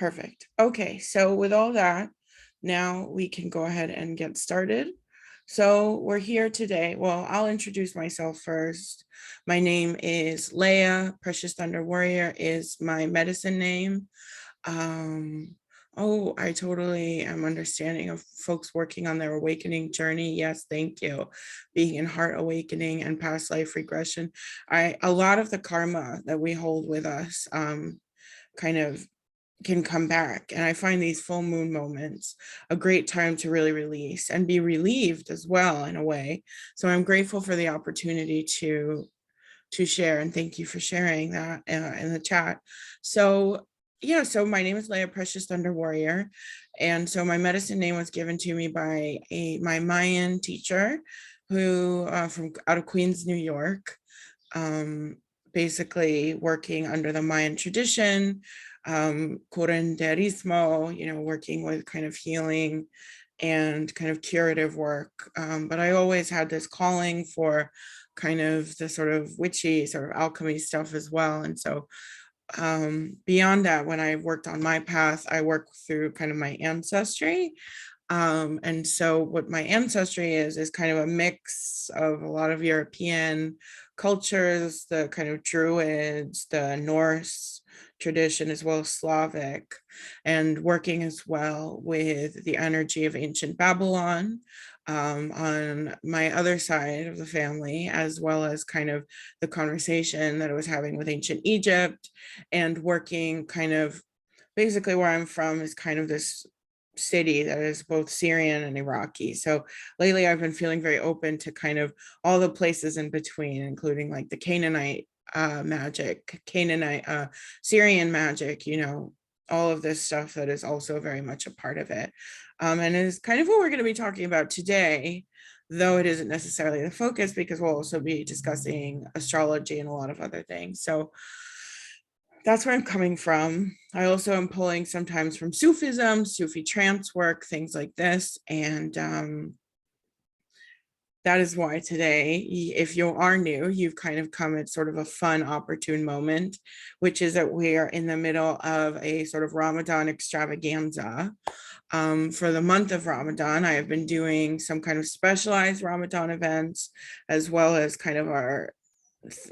Perfect. Okay, so with all that, now we can go ahead and get started. So we're here today. Well, I'll introduce myself first. My name is Leah. Precious Thunder Warrior is my medicine name. Oh, I totally am understanding of folks working on their awakening journey. Yes, thank you. Being in heart awakening and past life regression. A lot of the karma that we hold with us kind of can come back. And I find these full moon moments a great time to really release and be relieved as well in a way. So I'm grateful for the opportunity to share, and thank you for sharing that in the chat. So yeah, so my name is Leah Precious Thunder Warrior. And so my medicine name was given to me by my Mayan teacher who from out of Queens, New York, basically working under the Mayan tradition, curanderismo, working with kind of healing and kind of curative work. But I always had this calling for kind of the sort of witchy sort of alchemy stuff as well. And so beyond that, when I worked on my path, I worked through kind of my ancestry. And so what my ancestry is kind of a mix of a lot of European cultures, the kind of Druids, the Norse tradition, as well as Slavic, and working as well with the energy of ancient Babylon on my other side of the family, as well as kind of the conversation that I was having with ancient Egypt, and working kind of basically where I'm from is kind of this city that is both Syrian and Iraqi. So lately I've been feeling very open to kind of all the places in between, including like the Canaanite magic, Syrian magic, all of this stuff that is also very much a part of it. And is kind of what we're going to be talking about today, though it isn't necessarily the focus, because we'll also be discussing astrology and a lot of other things. So that's where I'm coming from. I also am pulling sometimes from Sufism, Sufi trance work, things like this. And that is why today, if you are new, you've kind of come at sort of a fun, opportune moment, which is that we are in the middle of a sort of Ramadan extravaganza. For the month of Ramadan, I have been doing some kind of specialized Ramadan events, as well as kind of our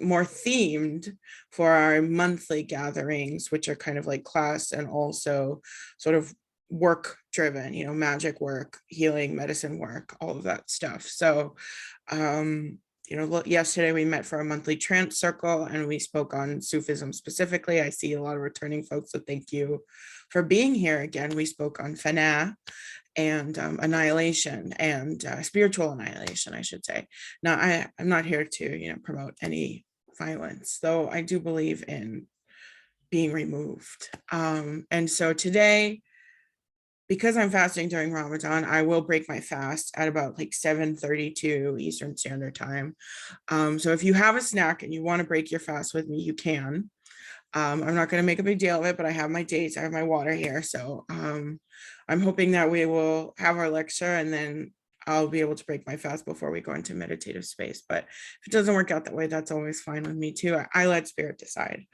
more themed for our monthly gatherings, which are kind of like class and also sort of work driven, magic work, healing, medicine work, all of that stuff. So yesterday we met for a monthly trance circle and we spoke on Sufism specifically. I see a lot of returning folks, so thank you for being here again. We spoke on Fana and annihilation and spiritual annihilation, I should say. Now, I'm not here to, promote any violence, though I do believe in being removed. And so today, because I'm fasting during Ramadan, I will break my fast at about like 7:32 Eastern Standard Time. So if you have a snack and you want to break your fast with me, you can. I'm not going to make a big deal of it, but I have my dates, I have my water here. So I'm hoping that we will have our lecture and then I'll be able to break my fast before we go into meditative space. But if it doesn't work out that way, that's always fine with me too. I let spirit decide.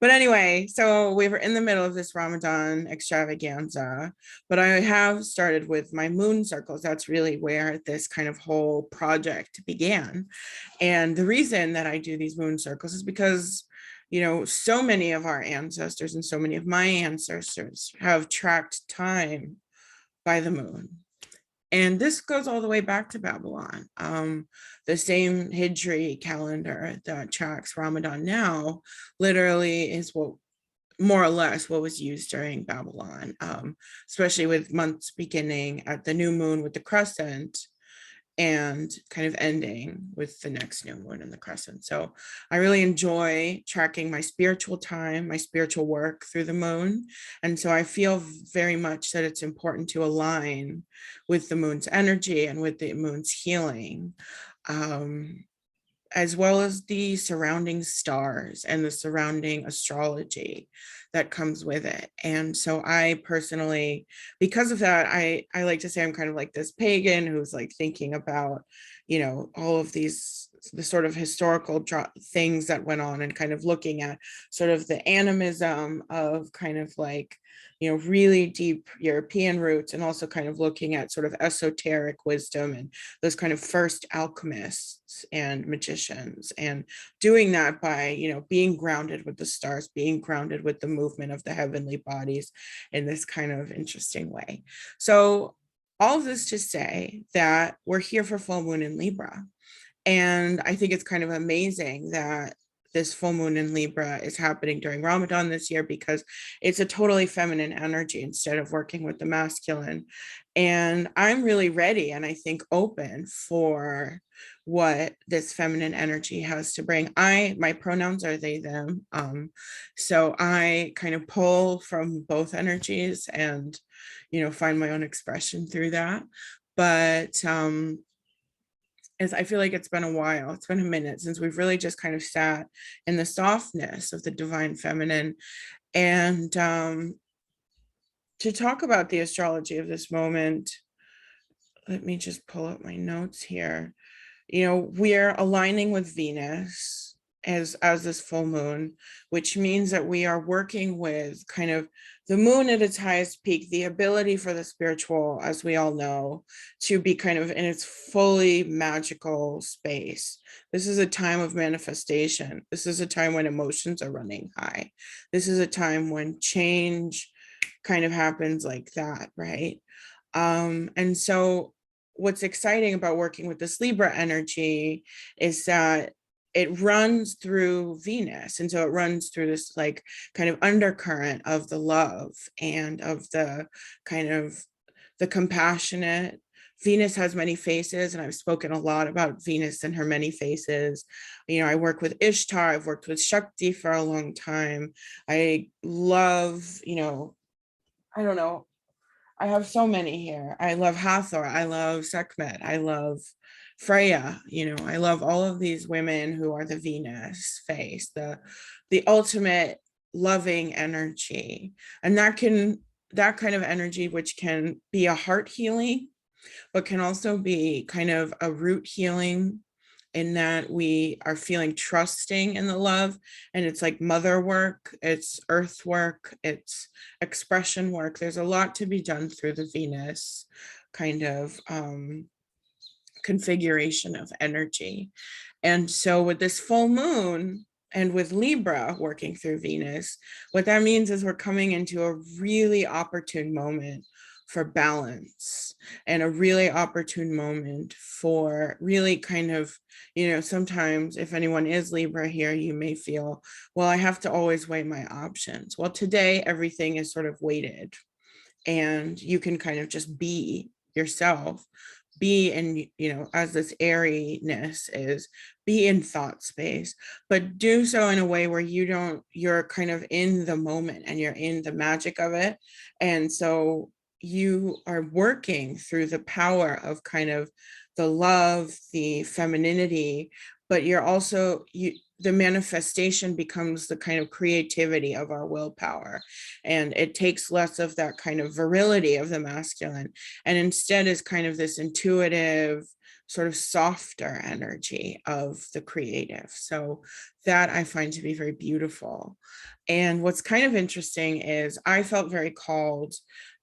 But anyway, so we were in the middle of this Ramadan extravaganza, but I have started with my moon circles. That's really where this kind of whole project began. And the reason that I do these moon circles is because so many of our ancestors and so many of my ancestors have tracked time by the moon. And this goes all the way back to Babylon. The same Hijri calendar that tracks Ramadan now literally is what more or less what was used during Babylon, especially with months beginning at the new moon with the crescent and kind of ending with the next new moon in the crescent. So I really enjoy tracking my spiritual time, my spiritual work through the moon. And so I feel very much that it's important to align with the moon's energy and with the moon's healing, as well as the surrounding stars and the surrounding astrology that comes with it. And so I personally, because of that, I like to say I'm kind of like this pagan who's like thinking about, all of these the sort of historical things that went on, and kind of looking at sort of the animism of kind of like, really deep European roots, and also kind of looking at sort of esoteric wisdom and those kind of first alchemists and magicians, and doing that by, being grounded with the stars, being grounded with the movement of the heavenly bodies in this kind of interesting way. So all of this to say that we're here for full moon in Libra. And I think it's kind of amazing that this full moon in Libra is happening during Ramadan this year, because it's a totally feminine energy instead of working with the masculine. And I'm really ready, and I think open for what this feminine energy has to bring. My pronouns are they, them. So I kind of pull from both energies and, find my own expression through that. But is I feel like it's been a while, it's been a minute since we've really just kind of sat in the softness of the divine feminine. And to talk about the astrology of this moment, let me just pull up my notes here. We're aligning with Venus as this full moon, which means that we are working with kind of the moon at its highest peak, the ability for the spiritual, as we all know, to be kind of in its fully magical space. This is a time of manifestation. This is a time when emotions are running high. This is a time when change kind of happens like that, right? And so what's exciting about working with this Libra energy is that it runs through Venus. And so it runs through this like kind of undercurrent of the love and of the kind of the compassionate. Venus has many faces, and I've spoken a lot about Venus and her many faces. I work with Ishtar, I've worked with Shakti for a long time. I love, I don't know, I have so many here. I love Hathor, I love Sekhmet, I love Freya, I love all of these women who are the Venus face, the ultimate loving energy. And that kind of energy, which can be a heart healing, but can also be kind of a root healing, in that we are feeling trusting in the love. And it's like mother work, it's earth work, it's expression work. There's a lot to be done through the Venus kind of configuration of energy. And so with this full moon and with Libra working through Venus, what that means is we're coming into a really opportune moment for balance, and a really opportune moment for really kind of, sometimes if anyone is Libra here, you may feel, well, I have to always weigh my options. Well, today everything is sort of weighted, and you can kind of just be yourself, be in, as this airiness is, be in thought space, but do so in a way where you're kind of in the moment and you're in the magic of it. And so you are working through the power of kind of the love, the femininity, but you're also, the manifestation becomes the kind of creativity of our willpower. And it takes less of that kind of virility of the masculine, and instead is kind of this intuitive, sort of softer energy of the creative. So that I find to be very beautiful. And what's kind of interesting is I felt very called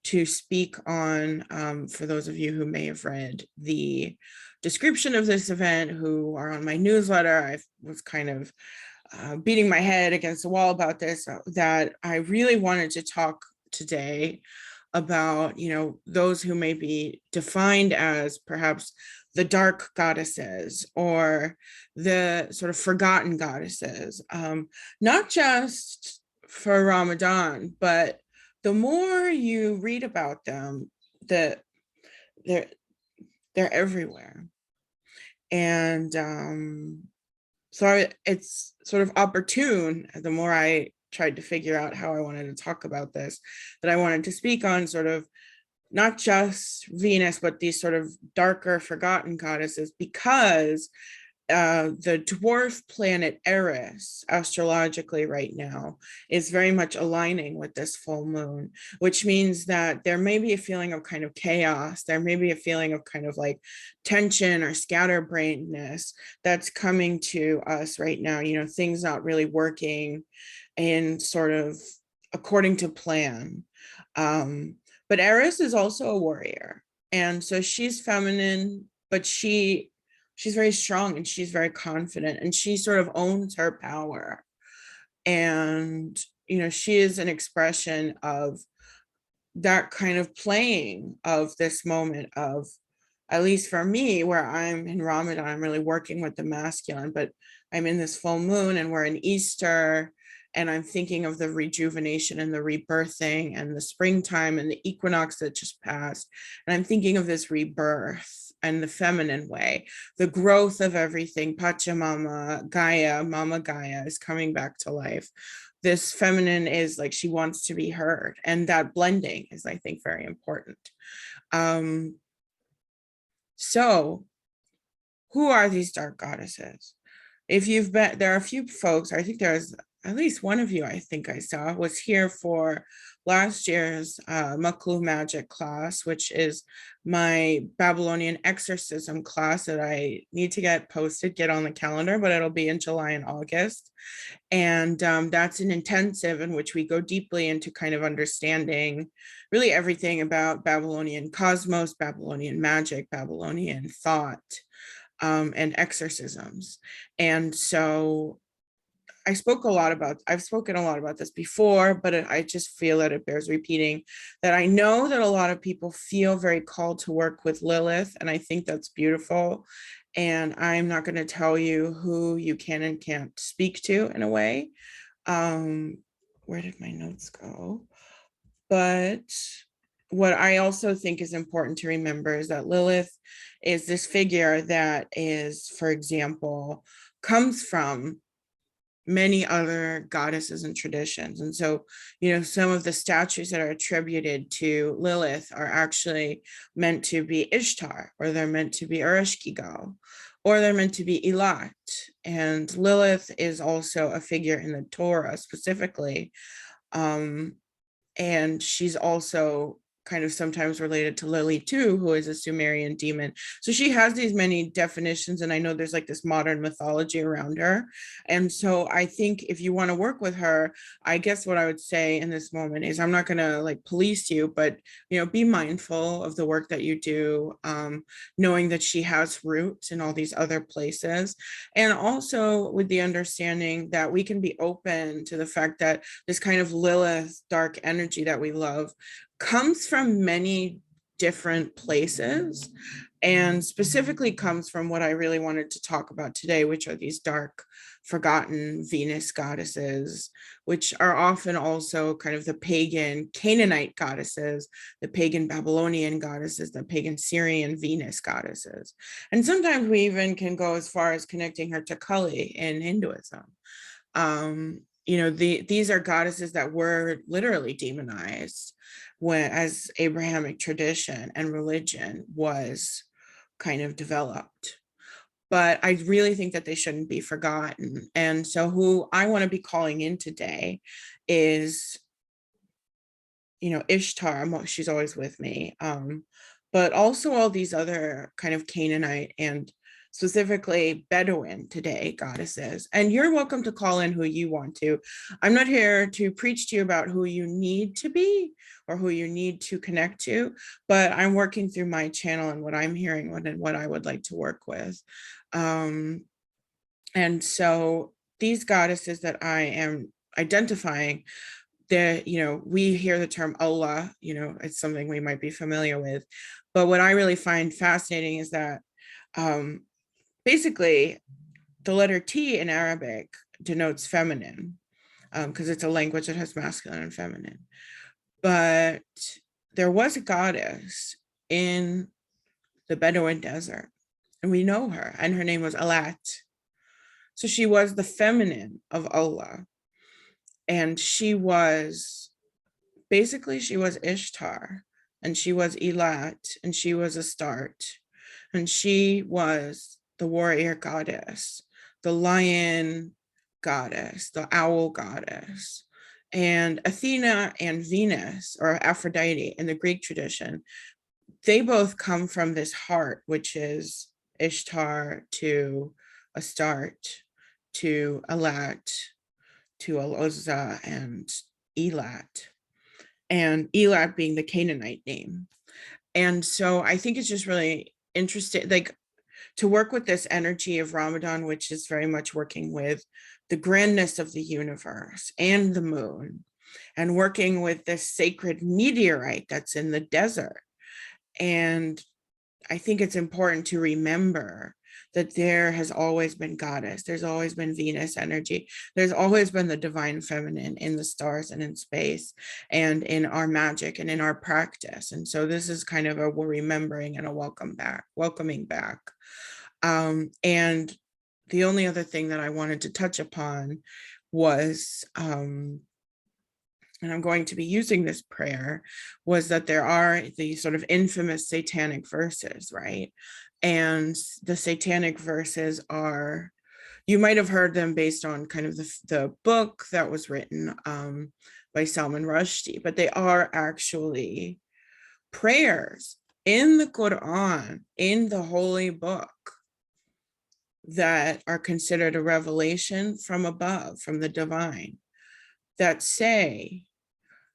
to speak on, for those of you who may have read the description of this event, who are on my newsletter, I was kind of beating my head against the wall about this, that I really wanted to talk today about, those who may be defined as perhaps the dark goddesses or the sort of forgotten goddesses, not just for Ramadan, but the more you read about them, they're everywhere. And so it's sort of opportune, the more I tried to figure out how I wanted to talk about this, that I wanted to speak on sort of not just Venus, but these sort of darker forgotten goddesses, because the dwarf planet Eris, astrologically right now, is very much aligning with this full moon, which means that there may be a feeling of kind of chaos. There may be a feeling of kind of like tension or scatterbrainedness that's coming to us right now. You know, things not really working in sort of according to plan. But Eris is also a warrior. And so she's feminine, but she's very strong and she's very confident and she sort of owns her power. And, you know, she is an expression of that kind of playing of this moment of, at least for me, where I'm in Ramadan, I'm really working with the masculine, but I'm in this full moon and we're in Easter, and I'm thinking of the rejuvenation and the rebirthing and the springtime and the equinox that just passed. And I'm thinking of this rebirth and the feminine way, the growth of everything. Pachamama, Gaia, Mama Gaia is coming back to life. This feminine is like she wants to be heard. And that blending is, I think, very important. So who are these dark goddesses? If you've been, there are a few folks, I think there's at least one of you I think I saw was here for last year's Maklu Magic class, which is my Babylonian exorcism class that I need to get posted, get on the calendar, but it'll be in July and August. And that's an intensive in which we go deeply into kind of understanding really everything about Babylonian cosmos, Babylonian magic, Babylonian thought, and exorcisms. And so I've spoken a lot about this before, but I just feel that it bears repeating, that I know that a lot of people feel very called to work with Lilith, and I think that's beautiful. And I'm not going to tell you who you can and can't speak to in a way. Where did my notes go? But what I also think is important to remember is that Lilith is this figure that is, for example, comes from many other goddesses and traditions. And so, you know, some of the statues that are attributed to Lilith are actually meant to be Ishtar, or they're meant to be Ereshkigal, or they're meant to be Elat. And Lilith is also a figure in the Torah specifically. And she's also kind of sometimes related to Lily too, who is a Sumerian demon. So she has these many definitions, and I know there's like this modern mythology around her. And so I think if you want to work with her, I guess what I would say in this moment is I'm not going to like police you, but, you know, be mindful of the work that you do, knowing that she has roots in all these other places. And also with the understanding that we can be open to the fact that this kind of Lilith dark energy that we love comes from many different places, and specifically comes from what I really wanted to talk about today, which are these dark, forgotten Venus goddesses, which are often also kind of the pagan Canaanite goddesses, the pagan Babylonian goddesses, the pagan Syrian Venus goddesses. And sometimes we even can go as far as connecting her to Kali in Hinduism. You know, these are goddesses that were literally demonized when, as Abrahamic tradition and religion was kind of developed. But I really think that they shouldn't be forgotten. And so who I want to be calling in today is, you know, Ishtar. She's always with me. But also all these other kind of Canaanite and specifically Bedouin today goddesses. And you're welcome to call in who you want to. I'm not here to preach to you about who you need to be or who you need to connect to, but I'm working through my channel and what I'm hearing and what I would like to work with. And so these goddesses that I am identifying, that, you know, we hear the term Allah, you know, it's something we might be familiar with. But what I really find fascinating is that basically the letter T in Arabic denotes feminine, because it's a language that has masculine and feminine. But there was a goddess in the Bedouin desert, and we know her, and her name was Alat. So she was the feminine of Allah. And she was Ishtar, and she was Elat, and she was Astarte, and she was the warrior goddess, the lion goddess, the owl goddess, and Athena and Venus, or Aphrodite in the Greek tradition, they both come from this heart, which is Ishtar to Astarte to Alat to Alozza and Elat, and Elat being the Canaanite name. And so I think it's just really interesting, like, to work with this energy of Ramadan, which is very much working with the grandness of the universe and the moon, and working with this sacred meteorite that's in the desert. And I think it's important to remember that there has always been goddess, there's always been Venus energy, there's always been the divine feminine in the stars and in space and in our magic and in our practice. And so this is kind of a remembering and a welcoming back. And the only other thing that I wanted to touch upon was, and I'm going to be using this prayer, was that there are these sort of infamous Satanic verses, right? And the Satanic verses are, you might have heard them based on kind of the book that was written by Salman Rushdie, but they are actually prayers in the Quran, in the holy book, that are considered a revelation from above, from the divine, that say,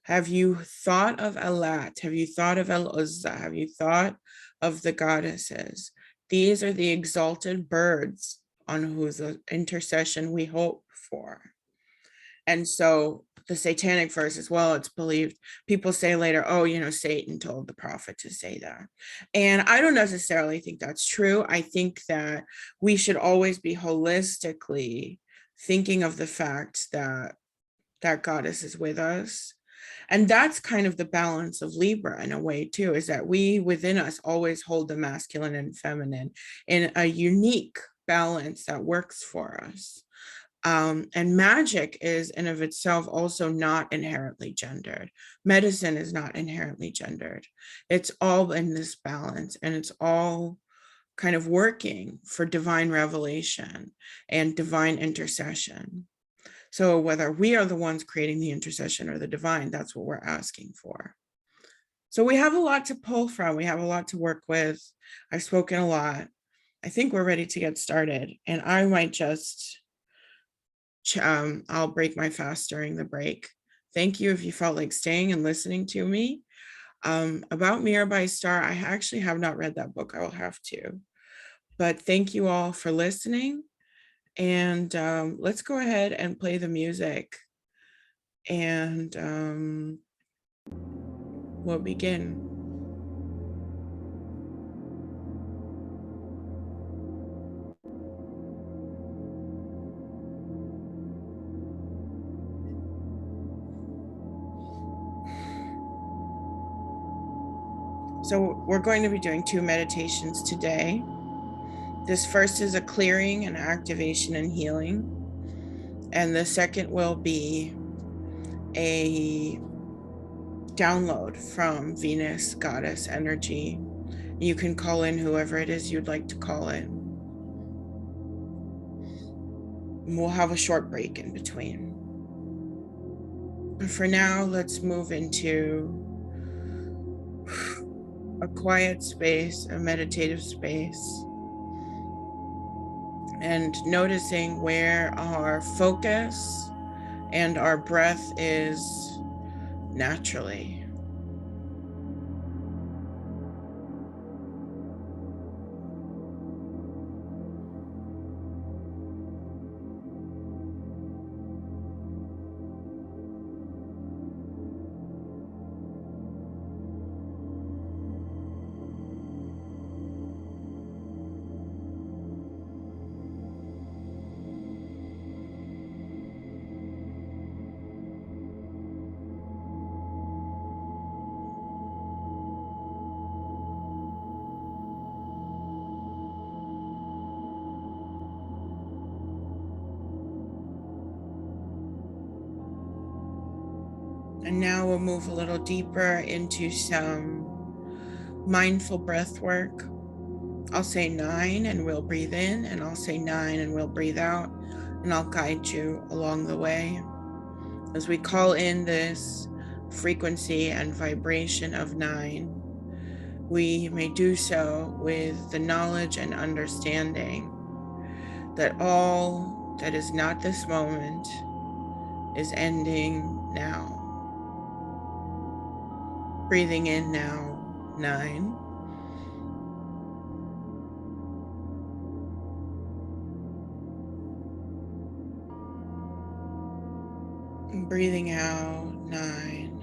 have you thought of Alat? Have you thought of El-Uzza? Have you thought of the goddesses? These are the exalted birds on whose intercession we hope for. And so the Satanic verses, well, it's believed, people say later, oh, you know, Satan told the prophet to say that. And I don't necessarily think that's true. I think that we should always be holistically thinking of the fact that that goddess is with us. And that's kind of the balance of Libra in a way too, is that we within us always hold the masculine and feminine in a unique balance that works for us. And magic is in of itself also not inherently gendered. Medicine is not inherently gendered. It's all in this balance, and it's all kind of working for divine revelation and divine intercession. So whether we are the ones creating the intercession or the divine, that's what we're asking for. So we have a lot to pull from. We have a lot to work with. I've spoken a lot. I think we're ready to get started. And I might just, I'll break my fast during the break. Thank you if you felt like staying and listening to me. About Mirabai Star, I actually have not read that book. I will have to. But thank you all for listening. And let's go ahead and play the music, and we'll begin. So we're going to be doing 2 meditations today. This first is a clearing and activation and healing. And the second will be a download from Venus goddess energy. You can call in whoever it is you'd like to call in. And we'll have a short break in between. But for now, let's move into a quiet space, a meditative space, and noticing where our focus and our breath is naturally. And now we'll move a little deeper into some mindful breath work. I'll say 9 and we'll breathe in, and I'll say 9 and we'll breathe out, and I'll guide you along the way. As we call in this frequency and vibration of 9, we may do so with the knowledge and understanding that all that is not this moment is ending now. Breathing in now, 9. Breathing out, 9.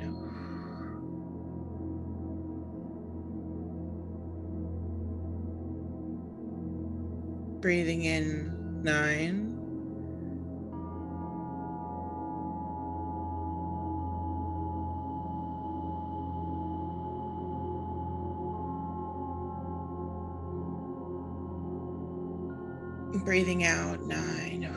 Breathing in, 9. Breathing out, 9.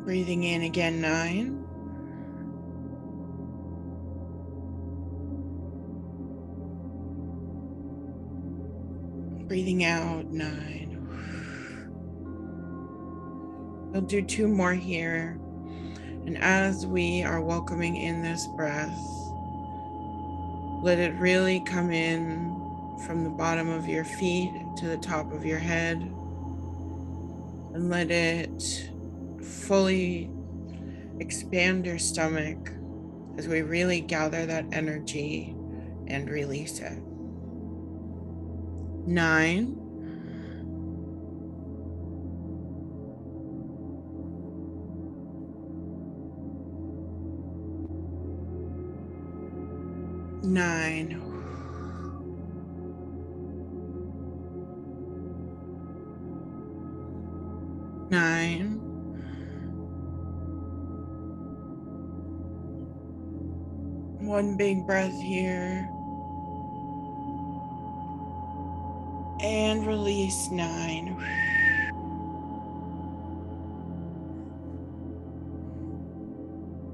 Breathing in again, 9. Breathing out, 9. We'll do 2 more here. And as we are welcoming in this breath, let it really come in from the bottom of your feet to the top of your head, and let it fully expand your stomach as we really gather that energy and release it. 9. 9. 9. One big breath here. And release, 9.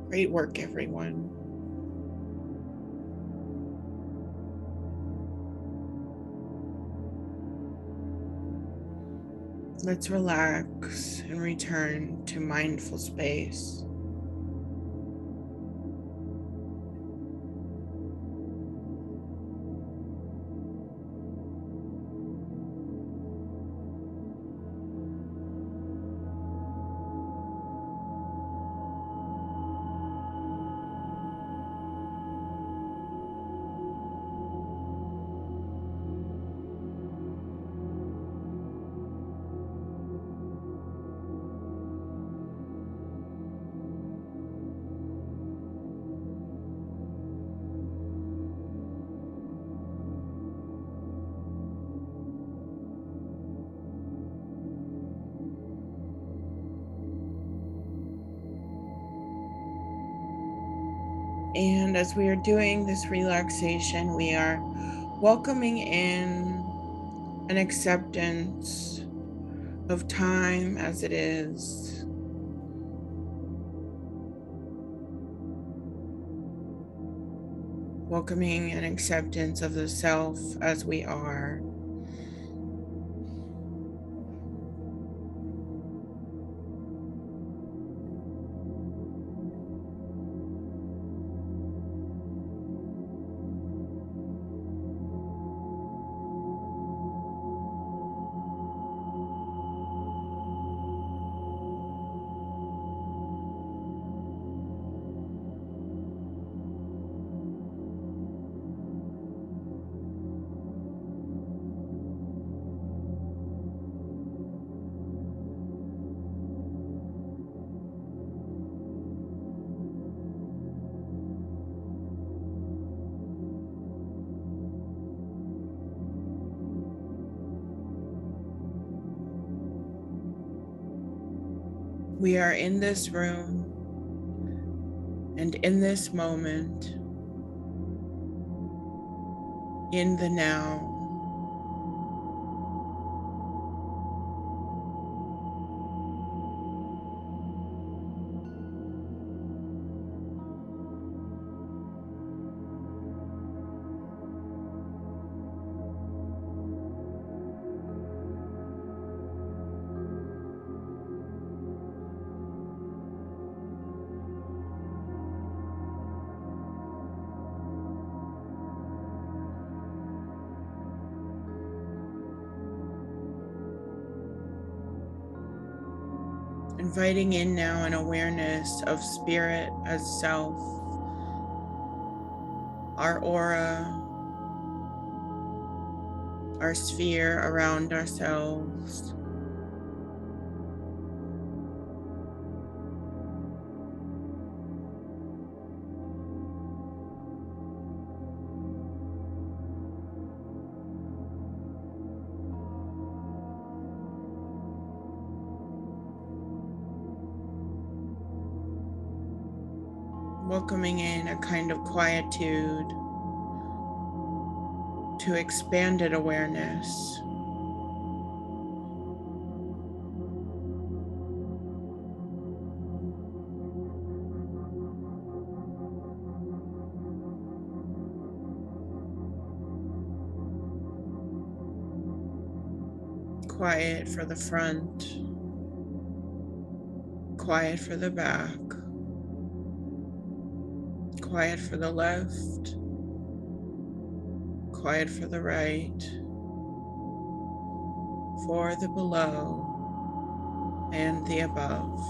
Great work, everyone. Let's relax and return to mindful space. And as we are doing this relaxation, we are welcoming in an acceptance of time as it is. Welcoming an acceptance of the self as we are. We are in this room and in this moment, in the now. Inviting in now an awareness of spirit as self, our aura, our sphere around ourselves. Welcoming in a kind of quietude to expanded awareness. Quiet for the front, quiet for the back, quiet for the left, quiet for the right, for the below and the above.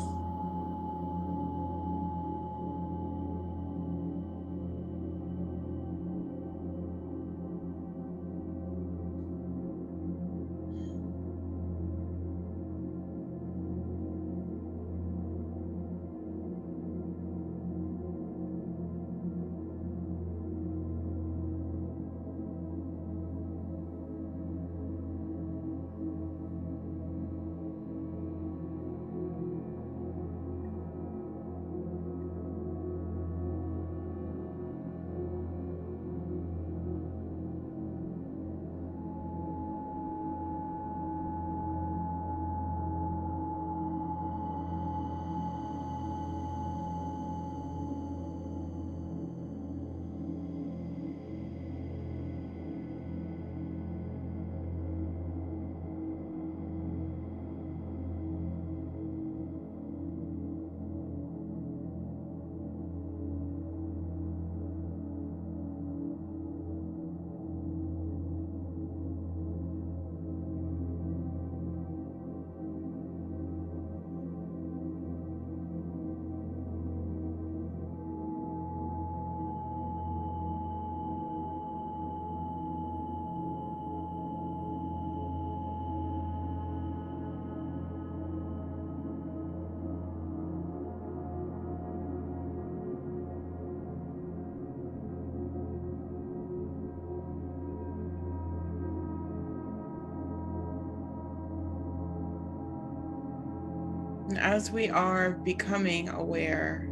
And as we are becoming aware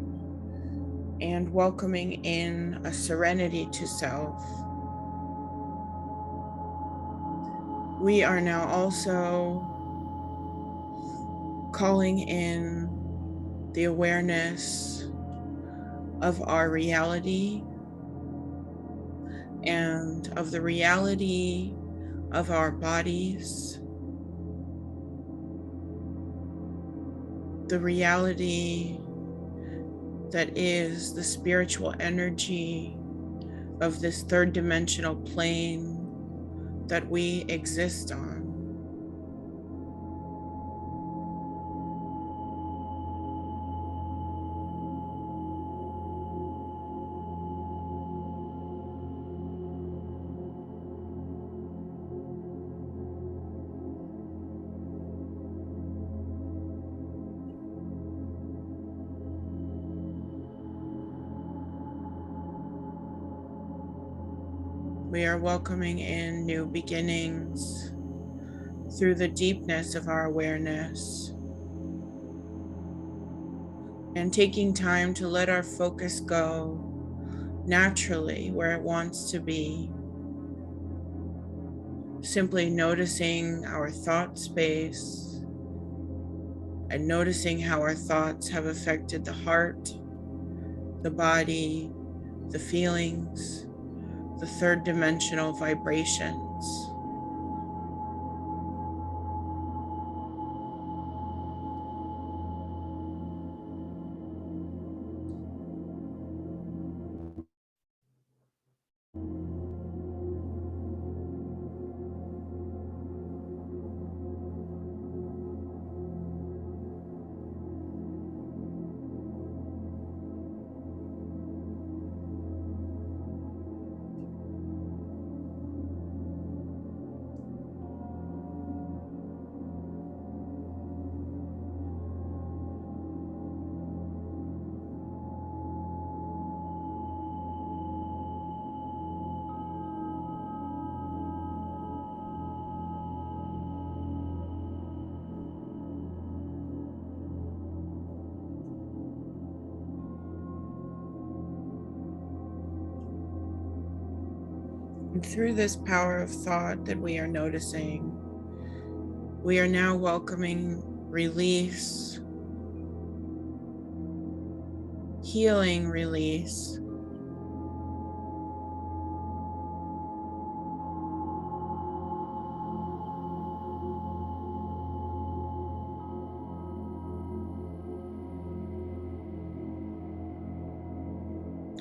and welcoming in a serenity to self, we are now also calling in the awareness of our reality and of the reality of our bodies, the reality that is the spiritual energy of this third dimensional plane that we exist on. We are welcoming in new beginnings through the deepness of our awareness and taking time to let our focus go naturally where it wants to be. Simply noticing our thought space and noticing how our thoughts have affected the heart, the body, the feelings, the third dimensional vibrations. And through this power of thought that we are noticing, we are now welcoming release, healing release,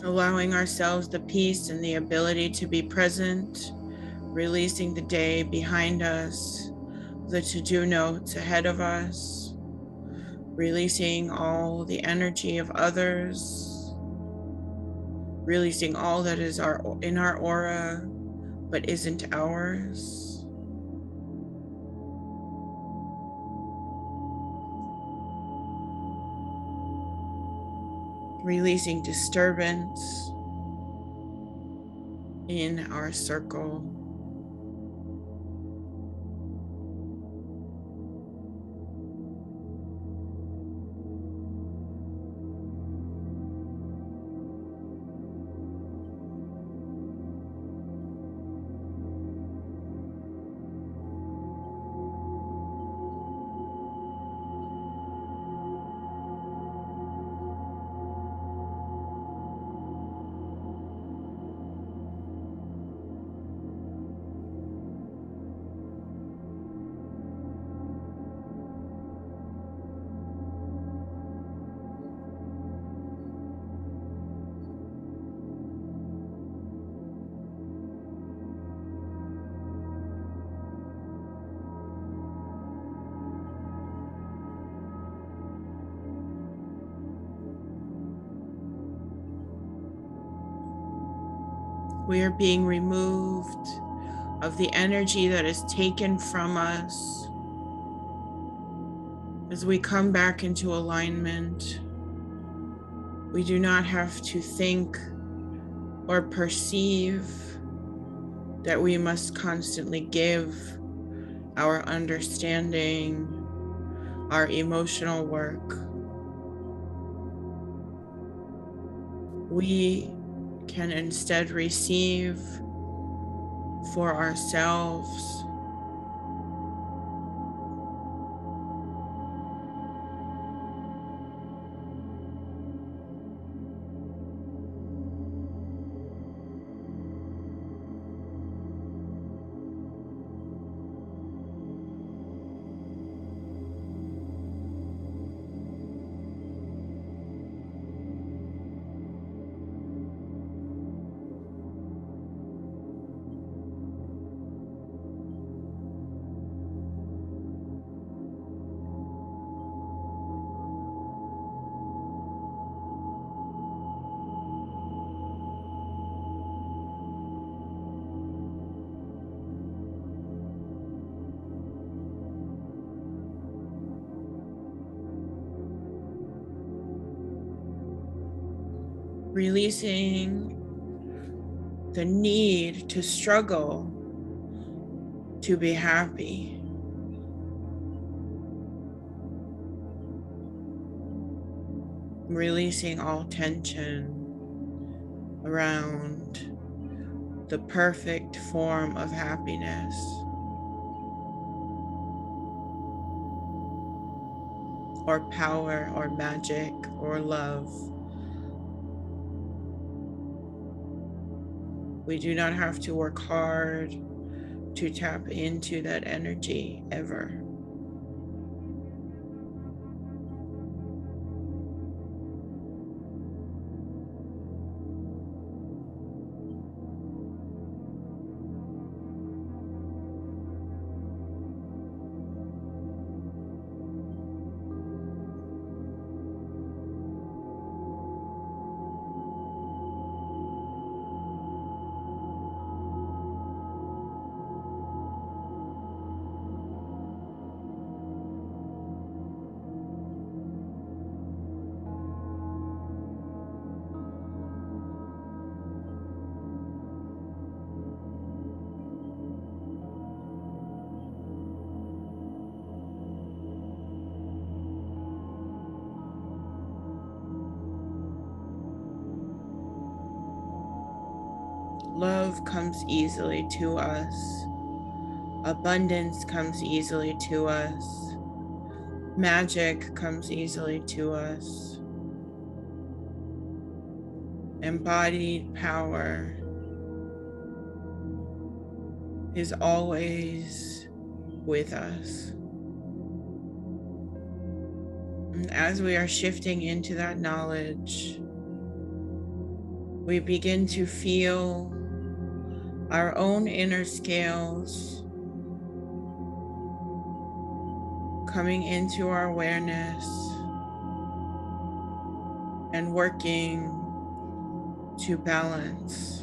allowing ourselves the peace and the ability to be present, releasing the day behind us, the to-do notes ahead of us, releasing all the energy of others, releasing all that is in our aura but isn't ours. Releasing disturbance in our circle. We are being removed of the energy that is taken from us as we come back into alignment. We do not have to think or perceive that we must constantly give our understanding, our emotional work. We can instead receive for ourselves, releasing the need to struggle to be happy. Releasing all tension around the perfect form of happiness, or power, or magic, or love. We do not have to work hard to tap into that energy ever. Love comes easily to us. Abundance comes easily to us. Magic comes easily to us. Embodied power is always with us. And as we are shifting into that knowledge, we begin to feel our own inner scales coming into our awareness and working to balance.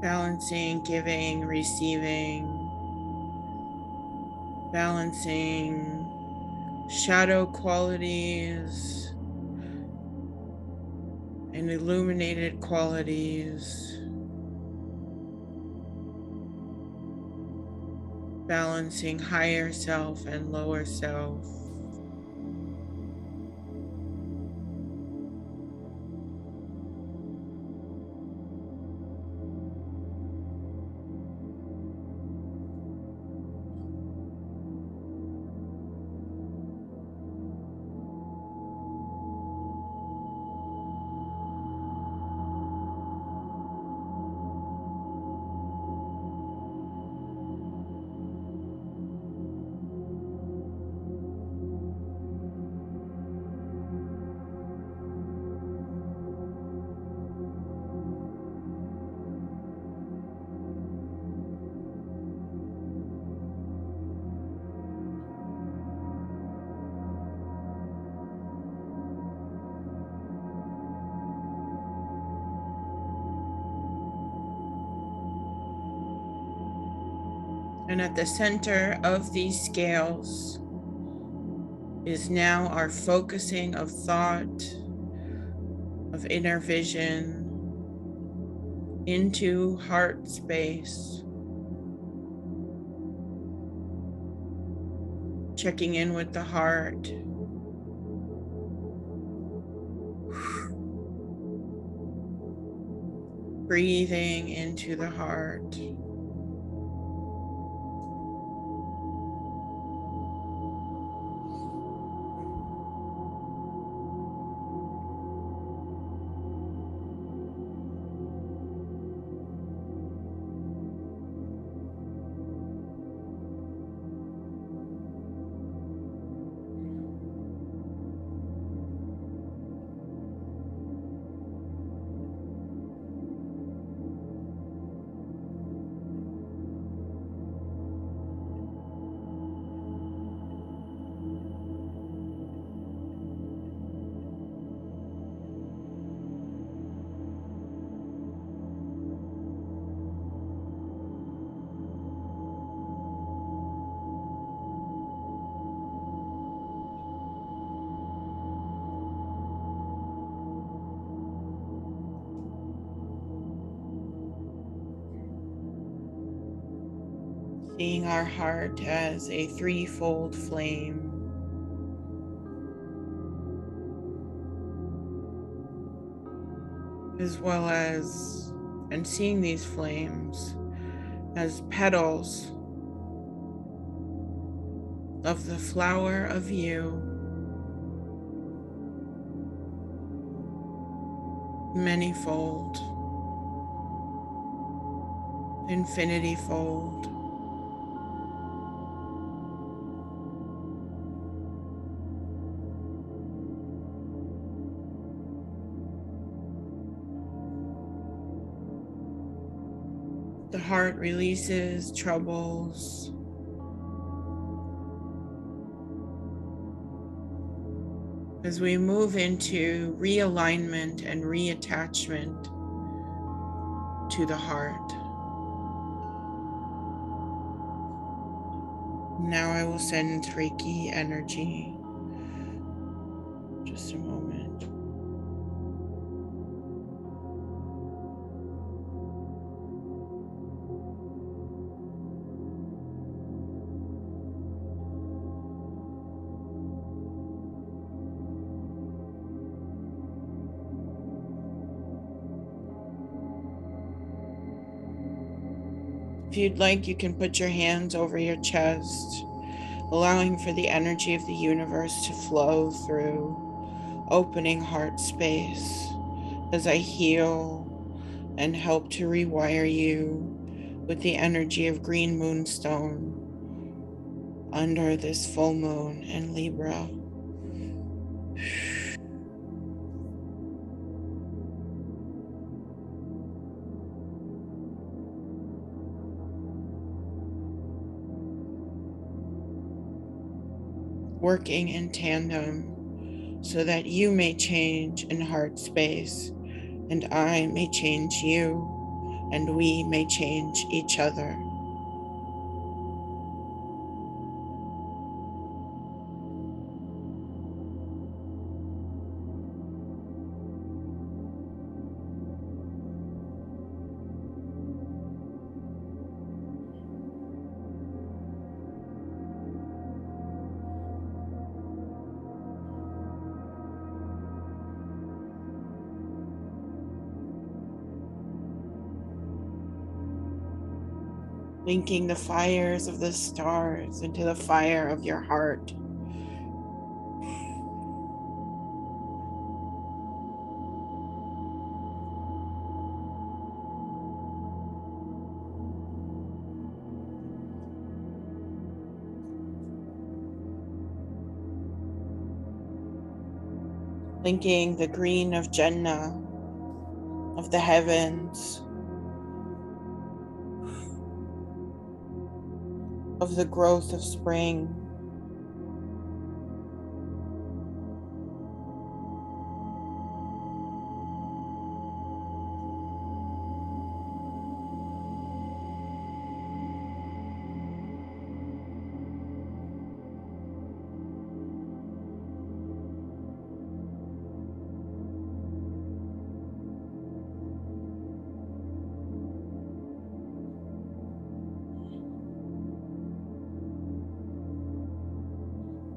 Balancing, giving, receiving, balancing shadow qualities and illuminated qualities, balancing higher self and lower self. And at the center of these scales is now our focusing of thought, of inner vision into heart space, checking in with the heart, breathing into the heart. Seeing our heart as a threefold flame, as well as, and seeing these flames as petals of the flower of you, manyfold, infinity-fold. The heart releases troubles. As we move into realignment and reattachment to the heart. Now I will send Reiki energy. Just a moment. If you'd like, you can put your hands over your chest, allowing for the energy of the universe to flow through, opening heart space as I heal and help to rewire you with the energy of green moonstone under this full moon in Libra. Working in tandem so that you may change in heart space and I may change you and we may change each other. Linking the fires of the stars into the fire of your heart. Linking the green of Jannah, of the heavens, of the growth of spring.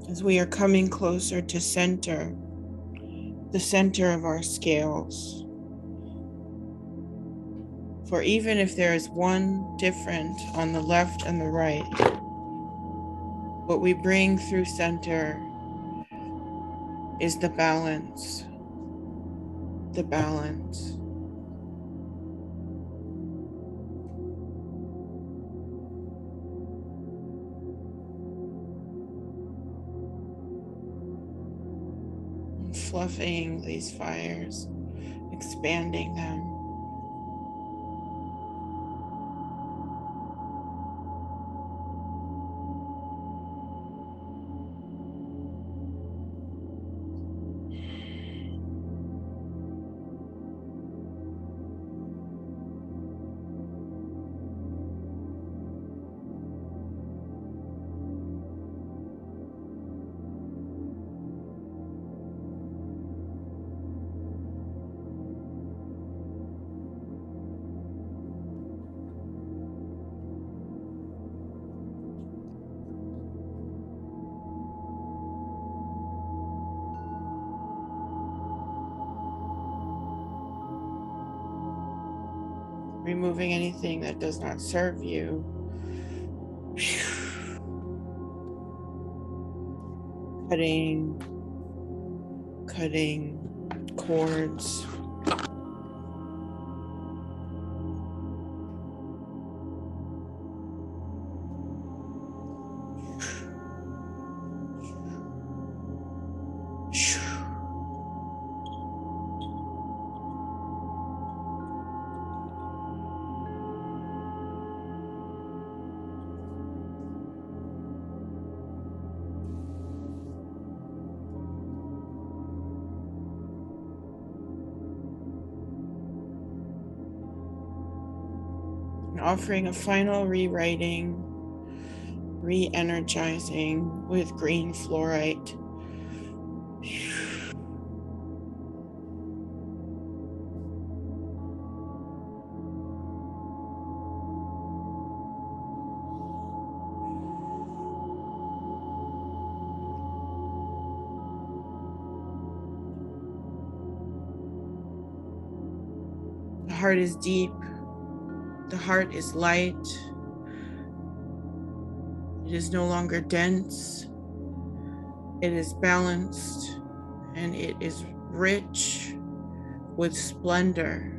As we are coming closer to center, the center of our scales. For even if there is one different on the left and the right, what we bring through center is the balance, the balance. And fluffing these fires, expanding them. Removing anything that does not serve you. Cutting cords. offering a final rewriting, re-energizing with green fluorite. The heart is deep. The heart is light. It is no longer dense. It is balanced, and it is rich with splendor.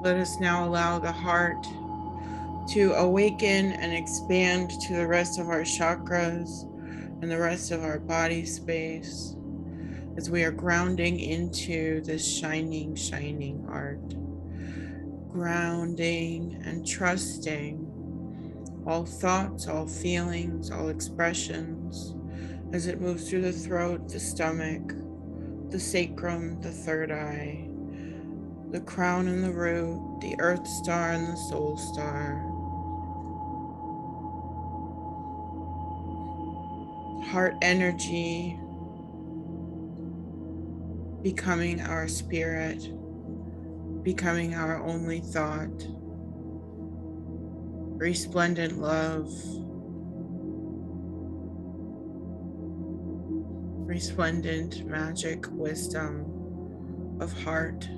Let us now allow the heart to awaken and expand to the rest of our chakras and the rest of our body space as we are grounding into this shining, shining heart. Grounding and trusting all thoughts, all feelings, all expressions as it moves through the throat, the stomach, the sacrum, the third eye, the crown and the root, the earth star and the soul star. Heart energy becoming our spirit, becoming our only thought. Resplendent love, resplendent magic wisdom of heart.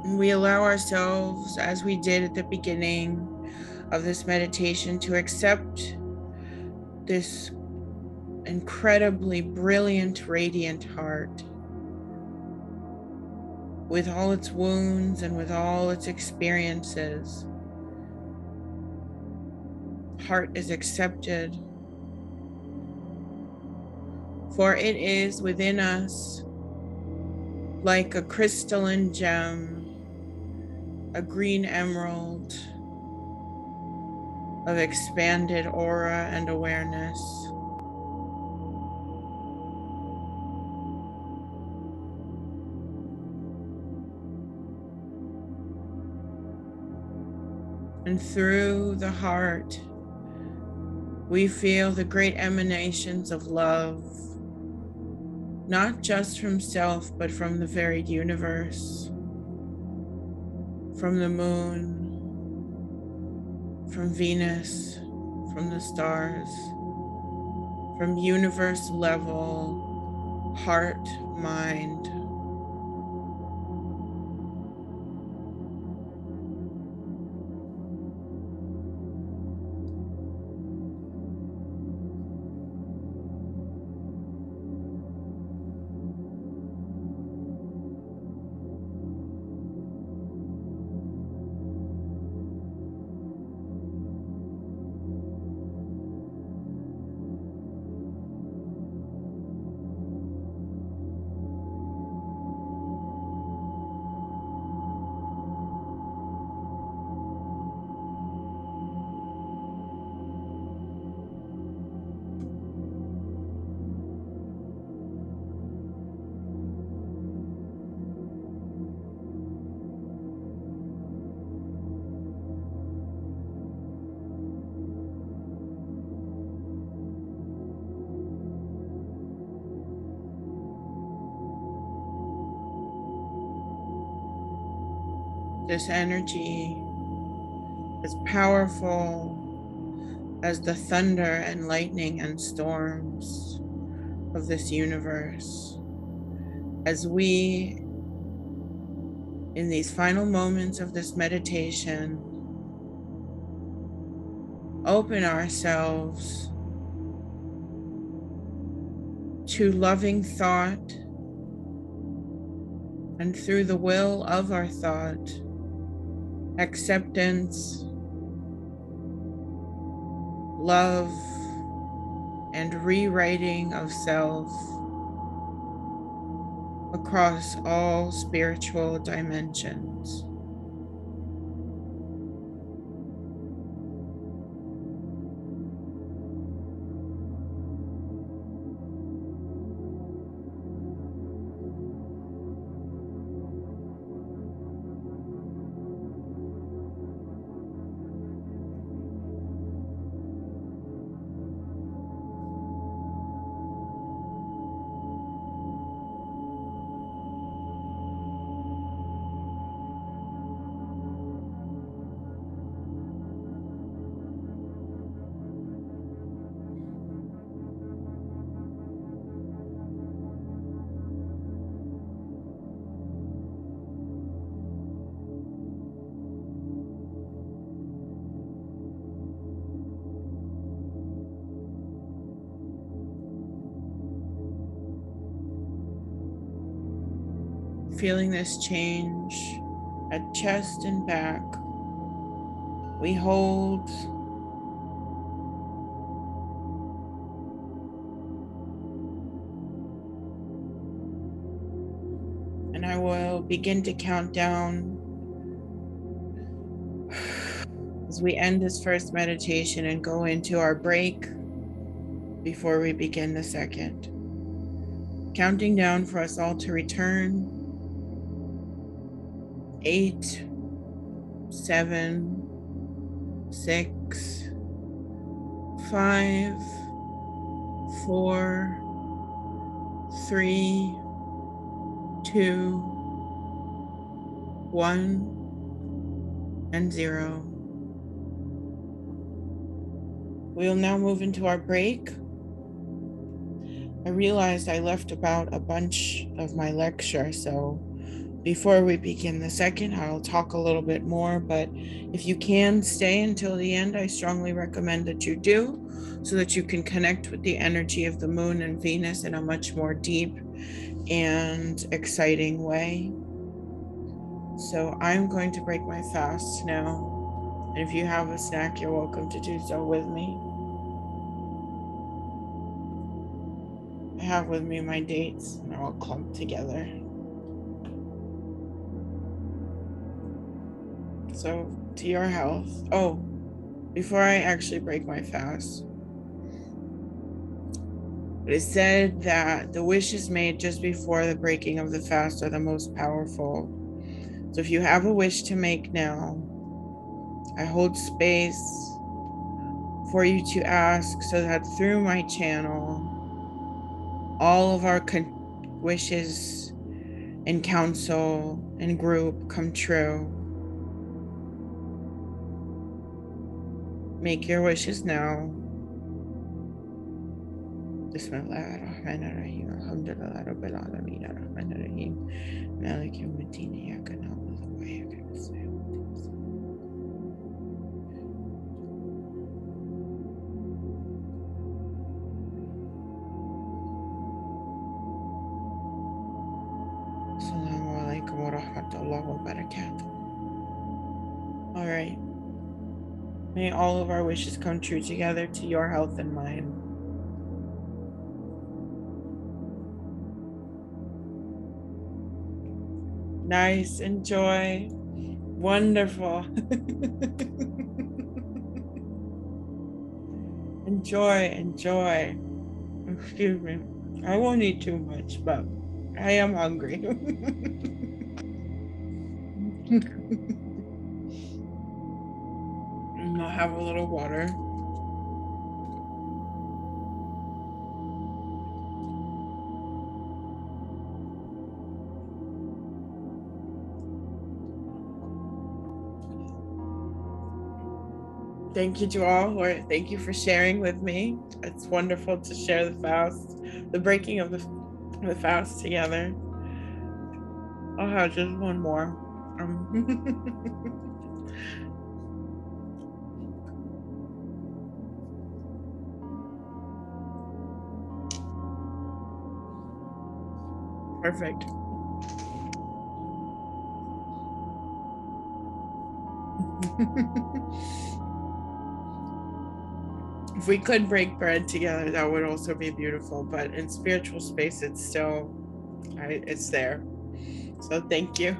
And we allow ourselves, as we did at the beginning of this meditation, to accept this incredibly brilliant, radiant heart with all its wounds and with all its experiences. Heart is accepted, for it is within us like a crystalline gem, a green emerald of expanded aura and awareness. And through the heart, we feel the great emanations of love, not just from self, but from the varied universe, from the moon, from Venus, from the stars, from universe level, heart, mind. this energy as powerful as the thunder and lightning and storms of this universe. As we, in these final moments of this meditation, open ourselves to loving thought, and through the will of our thought, acceptance, love, and rewriting of self across all spiritual dimensions. Feeling this change at chest and back, we hold and I will begin to count down as we end this first meditation and go into our break before we begin the second. Counting down for us all to return. 8, 7, 6, 5, 4, 3, 2, 1, and 0. We'll now move into our break. I realized I left about a bunch of my lecture, so before we begin the second, I'll talk a little bit more, but if you can stay until the end, I strongly recommend that you do, so that you can connect with the energy of the moon and Venus in a much more deep and exciting way. So I'm going to break my fast now, and if you have a snack, you're welcome to do so with me. I have with me my dates, and they're all clumped together. So, to your health. Oh, before I actually break my fast, it is said that the wishes made just before the breaking of the fast are the most powerful. So if you have a wish to make now, I hold space for you to ask, so that through my channel, all of our wishes and counsel and group come true. Make your wishes now. Bismillahirrahmanirrahim. Alhamdulillah Rabbil Alameen. Ar-Rahmanir-Rahim. Malik Yawmiddin. Iyyaka na'budu wa iyyaka nasta'in. Assalamu alaikum wa rahmatullahi wa barakatuh. All right. May all of our wishes come true together, to your health and mine. Nice. Enjoy. Wonderful. Enjoy. Excuse me. I won't eat too much, but I am hungry. I'll have a little water. Thank you to all, or thank you for sharing with me. It's wonderful to share the fast, the breaking of the fast together. I'll have just one more. Perfect. If we could break bread together, that would also be beautiful. But in spiritual space, it's still, it's there. So thank you.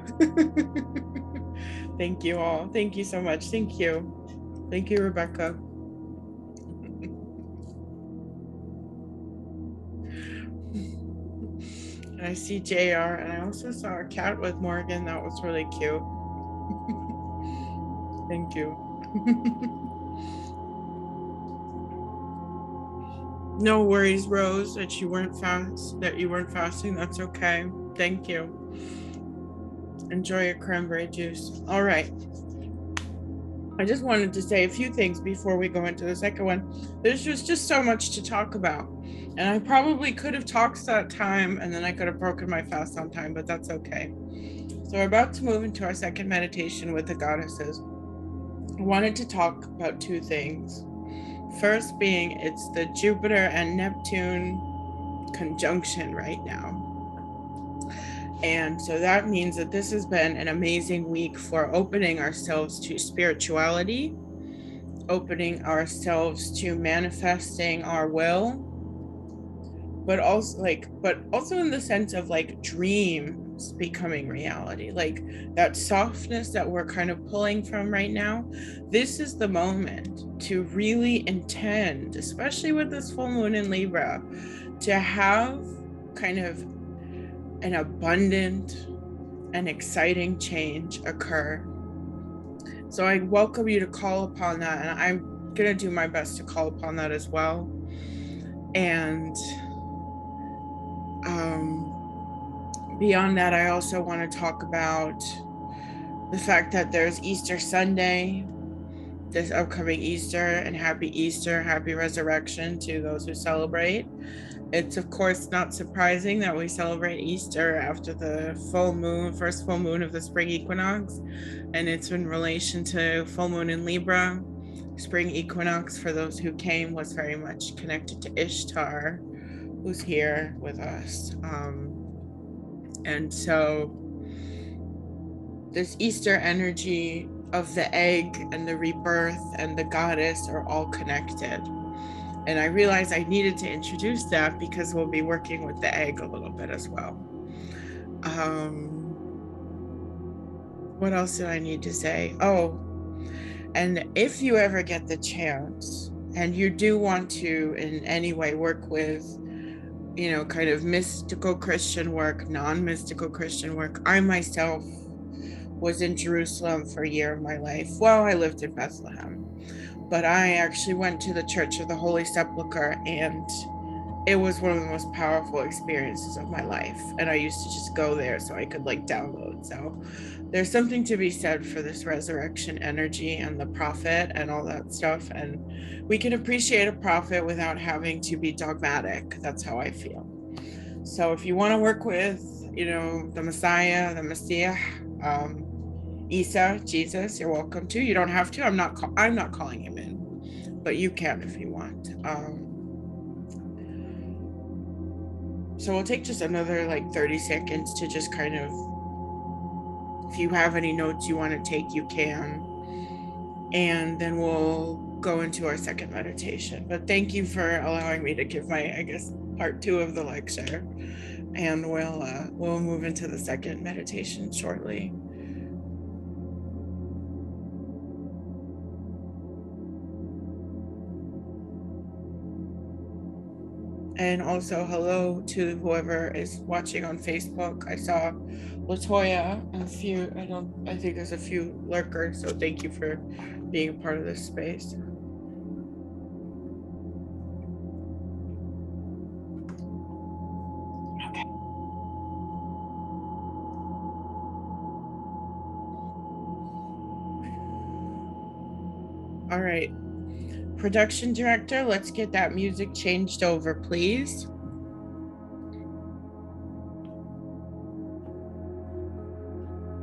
Thank you all. Thank you so much. Thank you. Thank you, Rebecca. And I see JR, and I also saw a cat with Morgan. That was really cute. Thank you. No worries, Rose, that you weren't fasting. That's okay. Thank you. Enjoy your cranberry juice. All right. I just wanted to say a few things before we go into the second one. There's just so much to talk about. And I probably could have talked that time and then I could have broken my fast on time, but that's okay. So we're about to move into our second meditation with the goddesses. I wanted to talk about two things. First being it's the Jupiter and Neptune conjunction right now. And so that means that this has been an amazing week for opening ourselves to spirituality, opening ourselves to manifesting our will, but also in the sense of like dreams becoming reality, like that softness that we're kind of pulling from right now. This is the moment to really intend, especially with this full moon in Libra, to have kind of an abundant and exciting change occur. So I welcome you to call upon that, and I'm going to do my best to call upon that as well. And beyond that, I also want to talk about the fact that there's Easter Sunday, this upcoming Easter, and happy Easter, happy resurrection to those who celebrate. It's of course not surprising that we celebrate Easter after the first full moon of the spring equinox, and it's in relation to full moon in Libra. Spring equinox, for those who came, was very much connected to Ishtar, who's here with us. And so this Easter energy of the egg and the rebirth and the goddess are all connected. And I realized I needed to introduce that because we'll be working with the egg a little bit as well. What else did I need to say? Oh, and if you ever get the chance and you do want to in any way work with, kind of mystical Christian work, non-mystical Christian work, I myself was in Jerusalem for a year of my life. Well, I lived in Bethlehem, but I actually went to the Church of the Holy Sepulchre, and it was one of the most powerful experiences of my life. And I used to just go there so I could like download. So there's something to be said for this resurrection energy and the prophet and all that stuff. And we can appreciate a prophet without having to be dogmatic. That's how I feel. So if you want to work with, the Messiah, the Messiah, Isa, Jesus, you're welcome to. You don't have to. I'm not calling him in, but you can if you want. So we'll take just another like 30 seconds to just kind of, if you have any notes you want to take, you can. And then we'll go into our second meditation. But thank you for allowing me to give my, I guess, part 2 of the lecture. And we'll move into the second meditation shortly. And also hello to whoever is watching on Facebook. I saw Latoya and I think there's a few lurkers, so thank you for being a part of this space. Okay. All right. Production director, let's get that music changed over, please.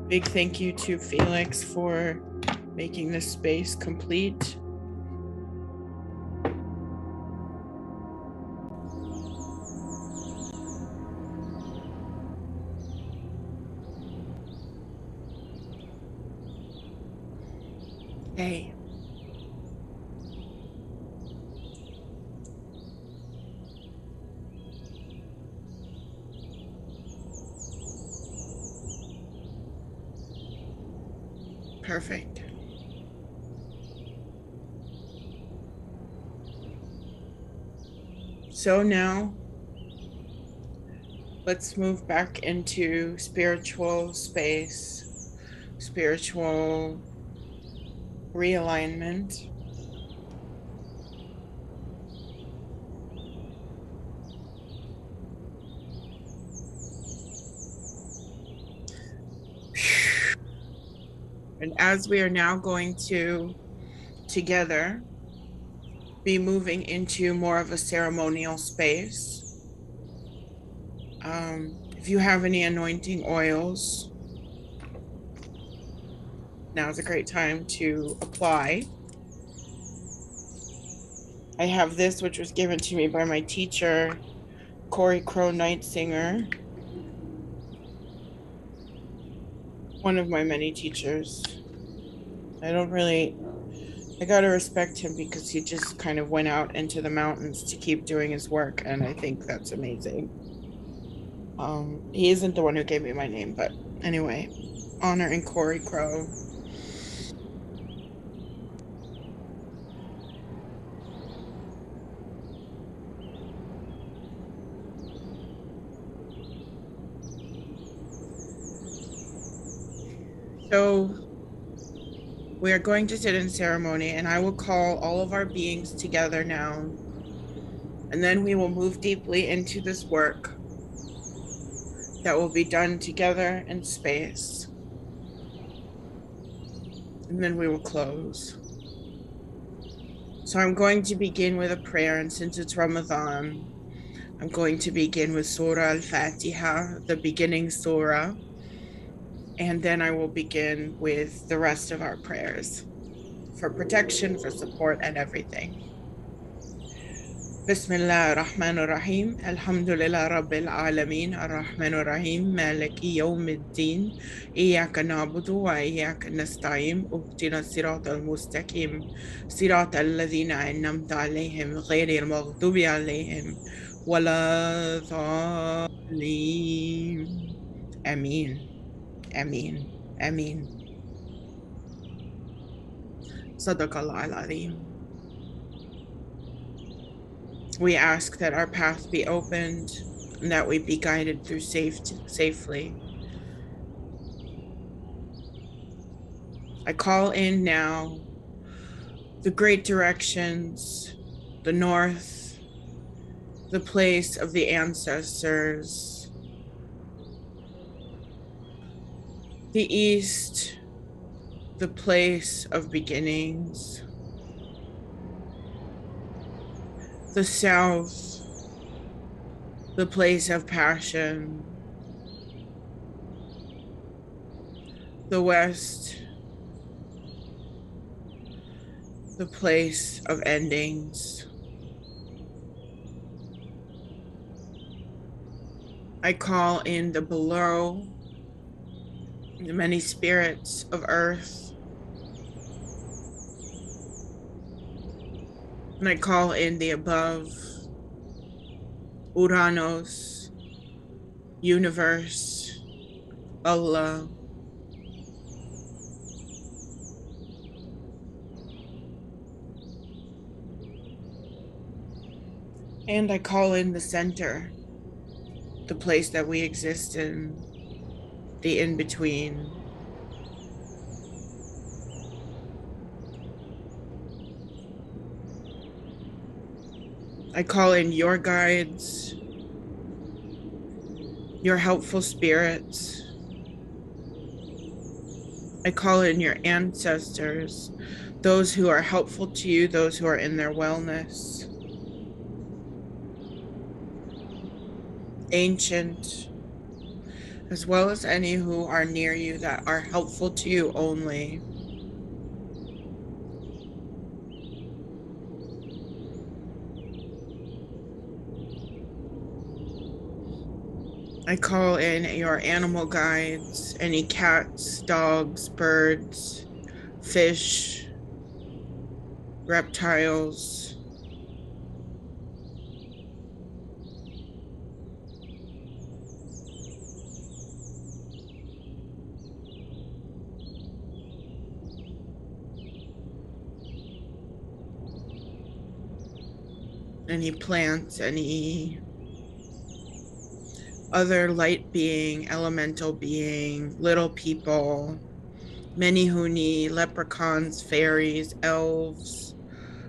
Big thank you to Felix for making this space complete. Hey. Perfect. So now let's move back into spiritual space, spiritual realignment. And as we are now going to together be moving into more of a ceremonial space. If you have any anointing oils, now's a great time to apply. I have this, which was given to me by my teacher, Corey Crow Night Singer, one of my many teachers. I gotta respect him because he just kind of went out into the mountains to keep doing his work, and I think that's amazing. He isn't the one who gave me my name, but anyway, honoring Corey Crow. So we are going to sit in ceremony, and I will call all of our beings together now, and then we will move deeply into this work that will be done together in space, and then we will close. So I'm going to begin with a prayer, and since it's Ramadan, I'm going to begin with Surah Al-Fatiha, the beginning surah, and then I will begin with the rest of our prayers for protection, for support, and everything. بسم الله الرحمن الرحيم الحمد لله رب العالمين الرحمن الرحيم مالك يوم الدين إياك نعبد وإياك نستعين اهدنا الصراط المستقيم صراط الذين أنعمت عليهم غير المغضوب عليهم ولا الضالين آمين آمين آمين صدق الله العظيم. We ask that our path be opened and that we be guided through safely. I call in now the great directions, the north, the place of the ancestors, the east, the place of beginnings, the south, the place of passion, the west, the place of endings. I call in the below, the many spirits of earth, and I call in the above, Uranos, universe, Allah. And I call in the center, the place that we exist in, the in-between. I call in your guides, your helpful spirits, I call in your ancestors, those who are helpful to you, those who are in their wellness, ancient, as well as any who are near you that are helpful to you only. I call in your animal guides, any cats, dogs, birds, fish, reptiles, any plants, any other light being, elemental being, little people, many huni, leprechauns, fairies, elves,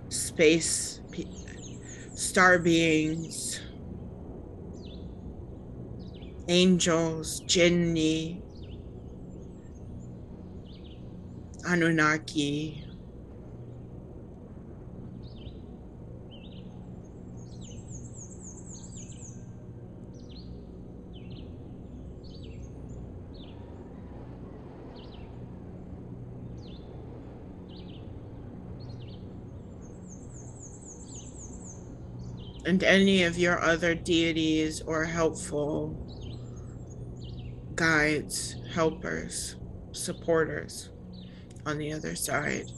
space, star beings, angels, jinni, Anunnaki, and any of your other deities or helpful guides, helpers, supporters on the other side.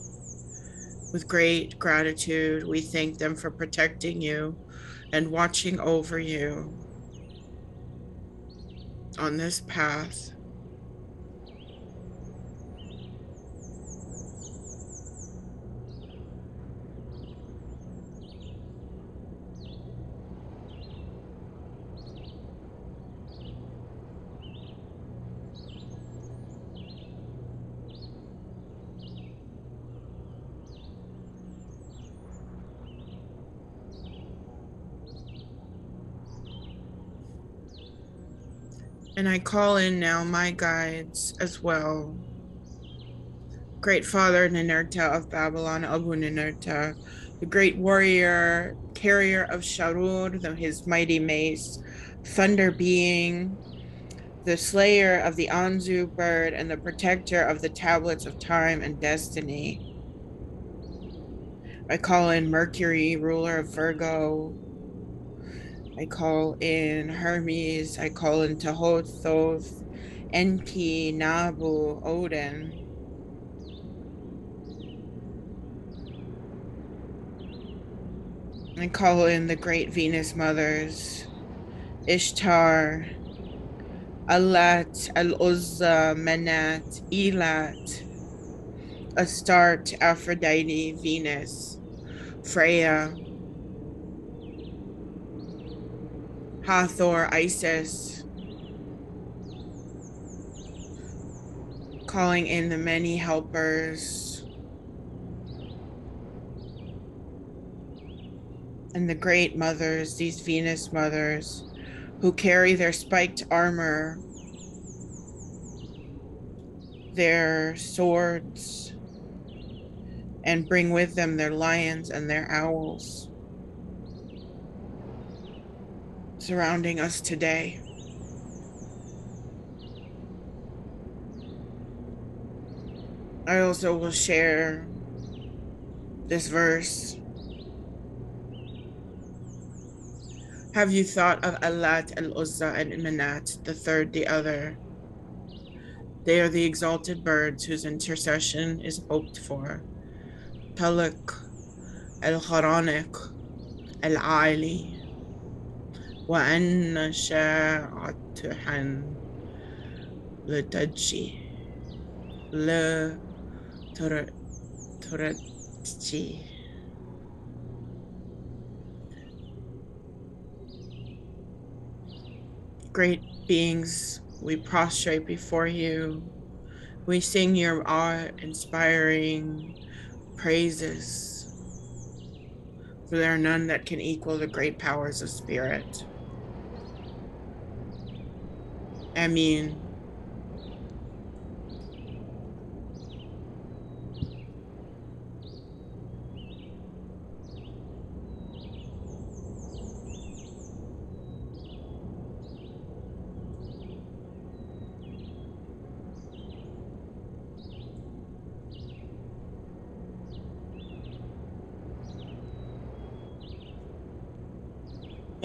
With great gratitude, we thank them for protecting you and watching over you on this path. And I call in now my guides as well. Great Father Ninurta of Babylon, Abu Ninurta, the great warrior, carrier of Sharur, his mighty mace, thunder being, the slayer of the Anzu bird, and the protector of the tablets of time and destiny. I call in Mercury, ruler of Virgo. I call in Hermes. I call in Tahot, Thoth, Enki, Nabu, Odin. I call in the great Venus mothers, Ishtar, Alat, Al-Uzza, Menat, Elat, Astarte, Aphrodite, Venus, Freya, Hathor, Isis, calling in the many helpers and the great mothers, these Venus mothers who carry their spiked armor, their swords, and bring with them their lions and their owls, surrounding us today. I also will share this verse. Have you thought of Alat, Al-Uzza, and Manat, the third, the other? They are the exalted birds whose intercession is hoped for. Talik, Al-Kharanik, Al-Ali, وأن شاعتها لتجي لا تردي. Great beings, we prostrate before you. We sing your awe-inspiring praises, for there are none that can equal the great powers of spirit. Amin.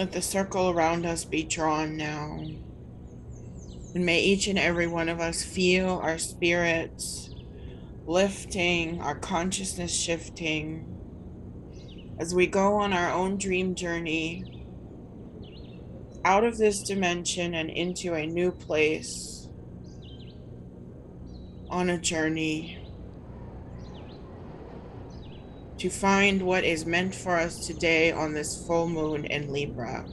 Let the circle around us be drawn now. And may each and every one of us feel our spirits lifting, our consciousness shifting as we go on our own dream journey out of this dimension and into a new place on a journey to find what is meant for us today on this full moon in Libra.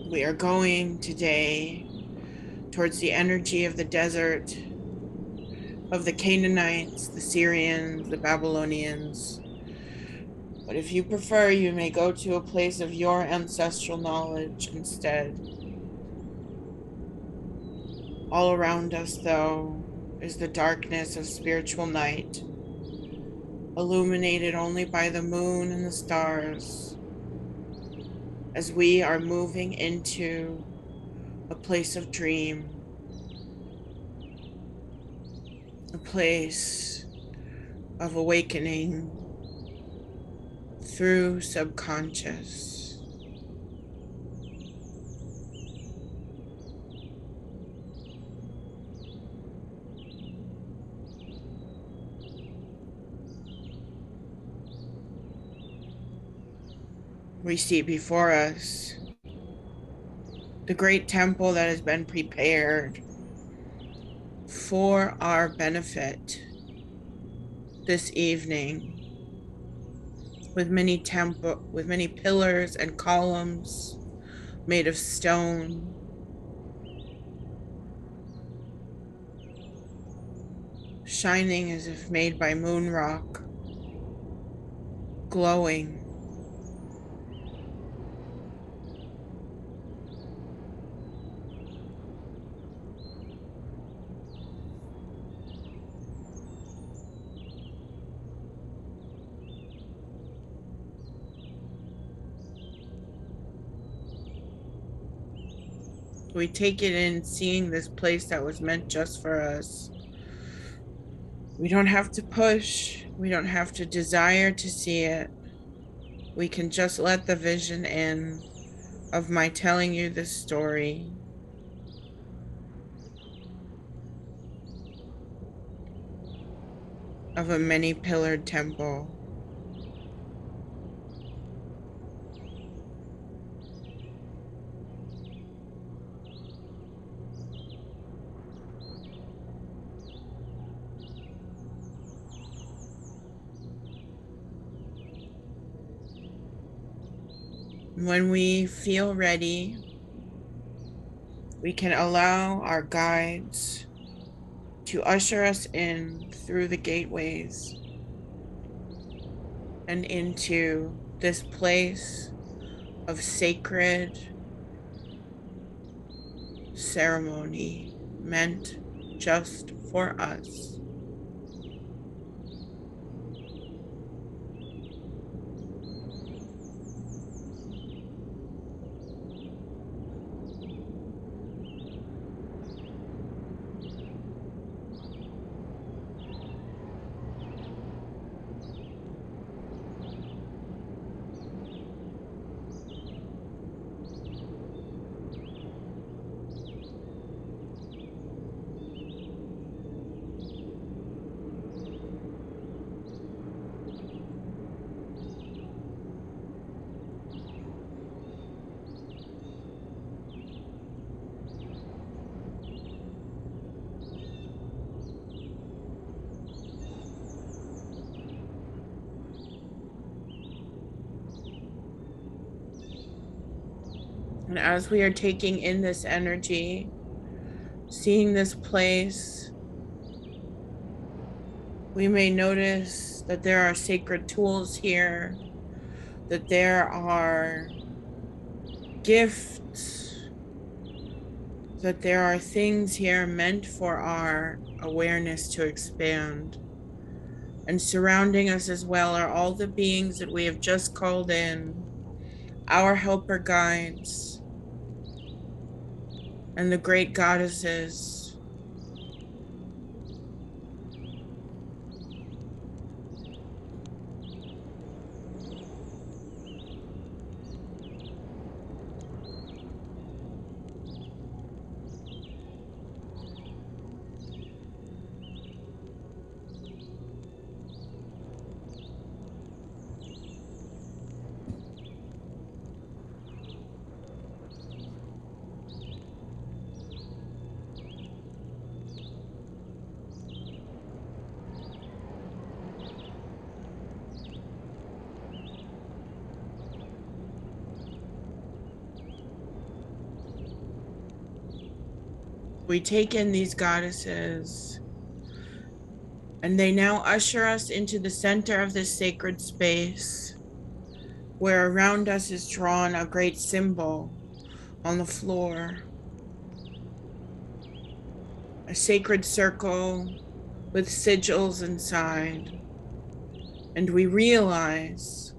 We are going today towards the energy of the desert, of the Canaanites, the Syrians, the Babylonians. But if you prefer, you may go to a place of your ancestral knowledge instead. All around us, though, is the darkness of spiritual night, illuminated only by the moon and the stars, as we are moving into a place of dream, a place of awakening through subconscious. We see before us the great temple that has been prepared for our benefit this evening, with many pillars and columns made of stone, shining as if made by moon rock, glowing. We take it in, seeing this place that was meant just for us. We don't have to push. We don't have to desire to see it. We can just let the vision in of my telling you this story. Of a many-pillared temple. When we feel ready, we can allow our guides to usher us in through the gateways and into this place of sacred ceremony meant just for us. And as we are taking in this energy, seeing this place, we may notice that there are sacred tools here, that there are gifts, that there are things here meant for our awareness to expand. And surrounding us as well are all the beings that we have just called in, our helper guides, and the great goddesses We take in these goddesses, and they now usher us into the center of this sacred space, where around us is drawn a great symbol on the floor, a sacred circle with sigils inside. And we realize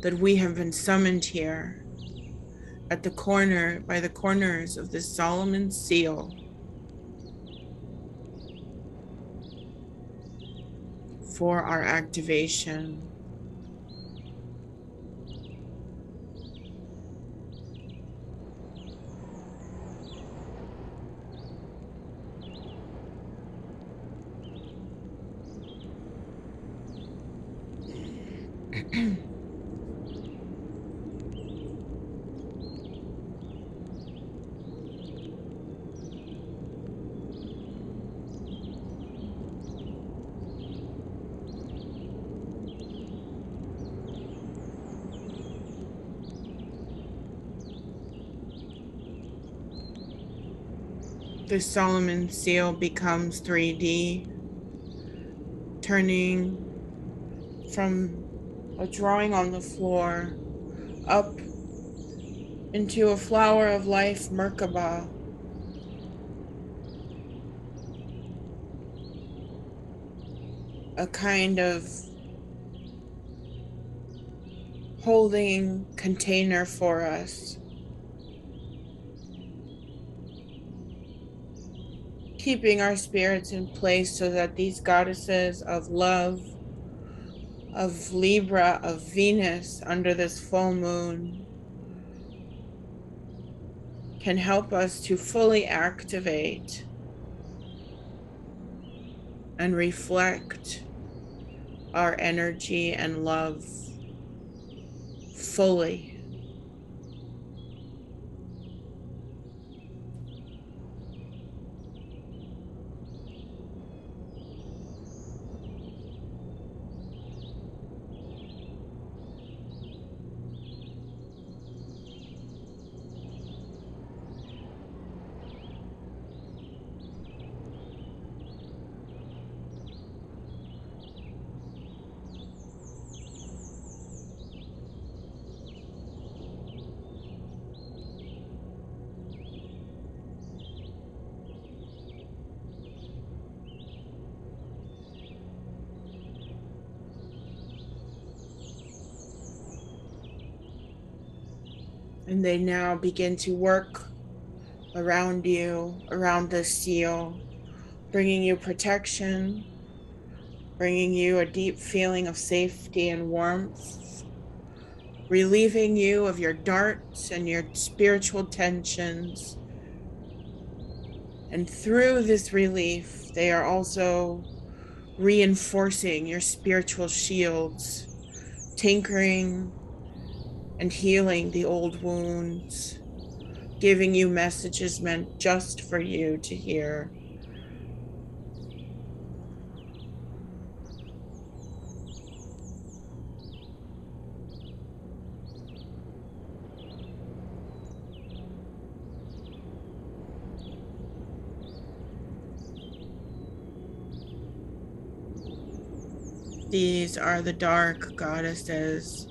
that we have been summoned here at the corner, by the corners of this Solomon seal, for our activation. The Solomon seal becomes 3D, turning from a drawing on the floor up into a flower of life, Merkaba, a kind of holding container for us, keeping our spirits in place so that these goddesses of love, of Libra, of Venus under this full moon can help us to fully activate and reflect our energy and love fully. And they now begin to work around you, around the seal, bringing you protection, bringing you a deep feeling of safety and warmth, relieving you of your darts and your spiritual tensions. And through this relief, they are also reinforcing your spiritual shields, tinkering and healing the old wounds, giving you messages meant just for you to hear. These are the dark goddesses,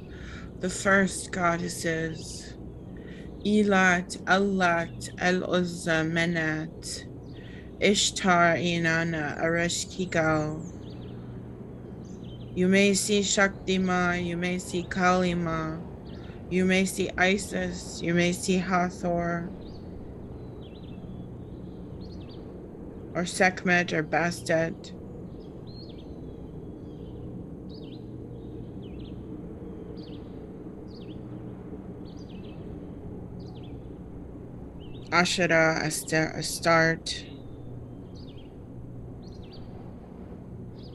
the first goddesses, Elat, Allat, El-Uzza, Menat, Ishtar, Inanna, Areshkigal. You may see Shaktima, you may see Kalima, you may see Isis, you may see Hathor, or Sekhmet, or Bastet. Ashera, Astarte.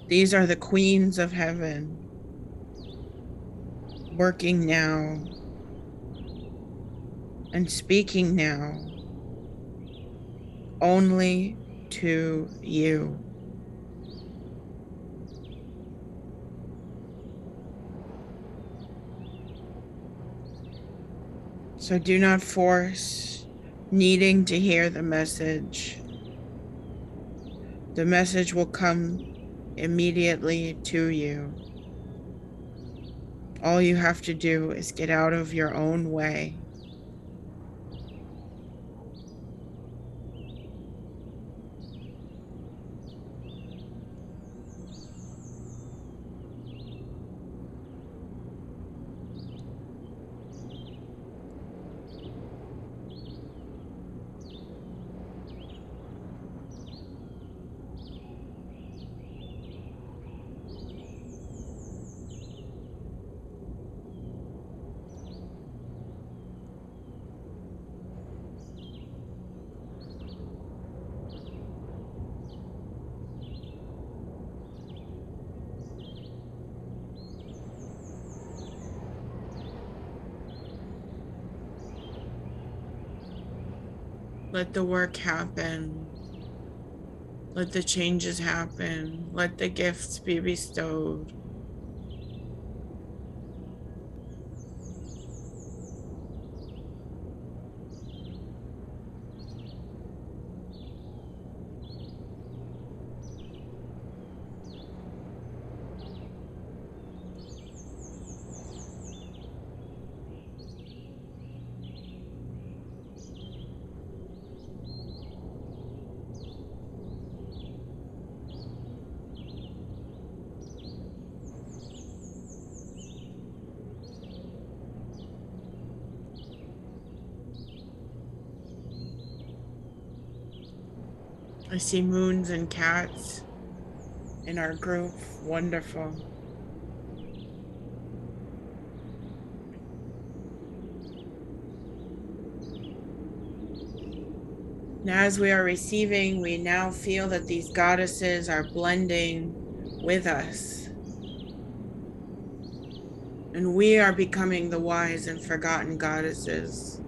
These are the queens of heaven, working now and speaking now only to you. So do not force needing to hear the message. The message will come immediately to you. All you have to do is get out of your own way. Let the work happen. Let the changes happen. Let the gifts be bestowed. I see moons and cats in our group. Wonderful. Now, as we are receiving, we now feel that these goddesses are blending with us. And we are becoming the wise and forgotten goddesses.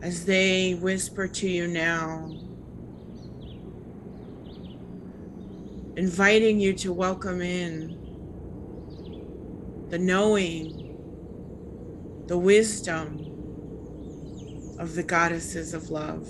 As they whisper to you now, inviting you to welcome in the knowing, the wisdom of the goddesses of love.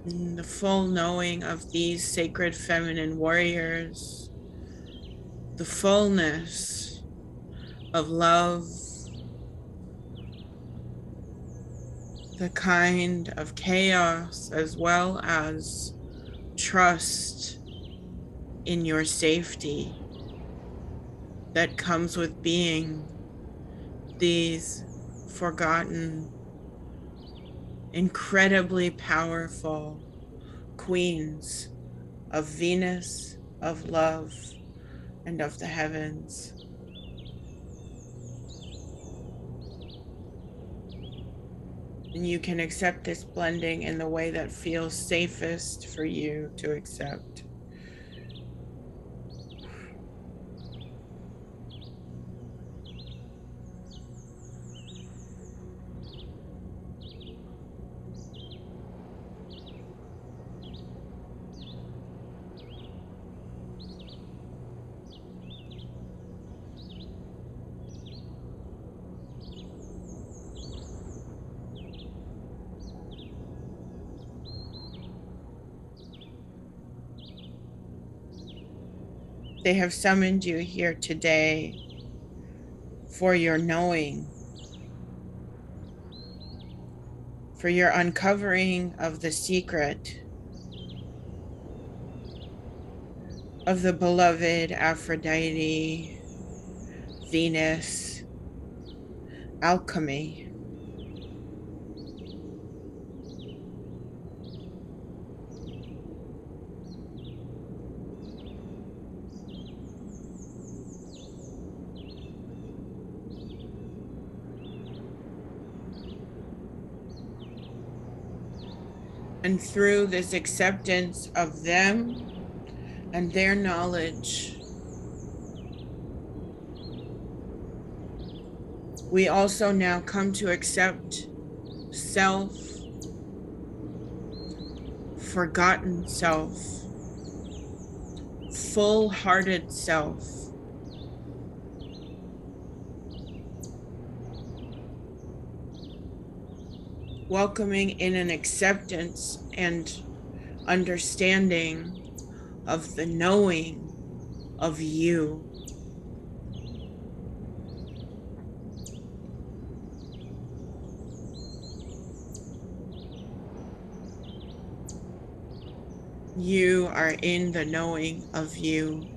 In the full knowing of these sacred feminine warriors, the fullness of love, the kind of chaos as well as trust in your safety that comes with being these forgotten, incredibly powerful queens of Venus, of love, and of the heavens. And you can accept this blending in the way that feels safest for you to accept. They have summoned you here today for your knowing, for your uncovering of the secret of the beloved Aphrodite, Venus, alchemy. And through this acceptance of them and their knowledge, we also now come to accept self, forgotten self, full-hearted self, welcoming in an acceptance and understanding of the knowing of you. You are in the knowing of you.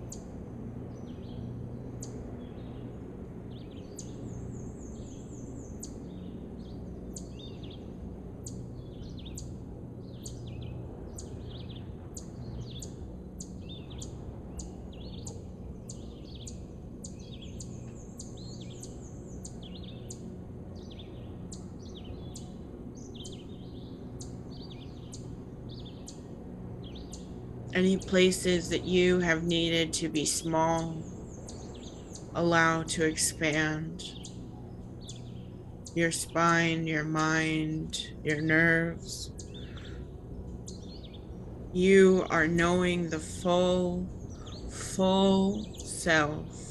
Any places that you have needed to be small, allow to expand. Your spine, your mind, your nerves. You are knowing the full self.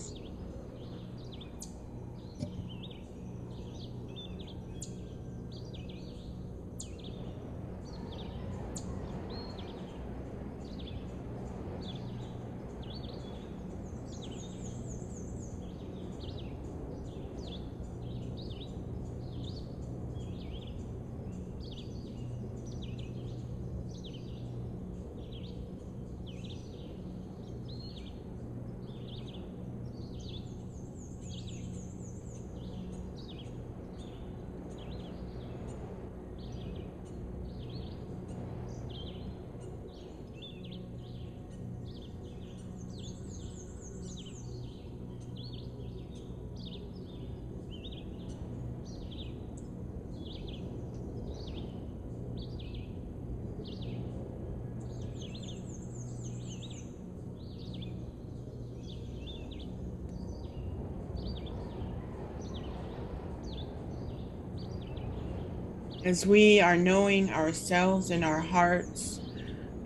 As we are knowing ourselves in our hearts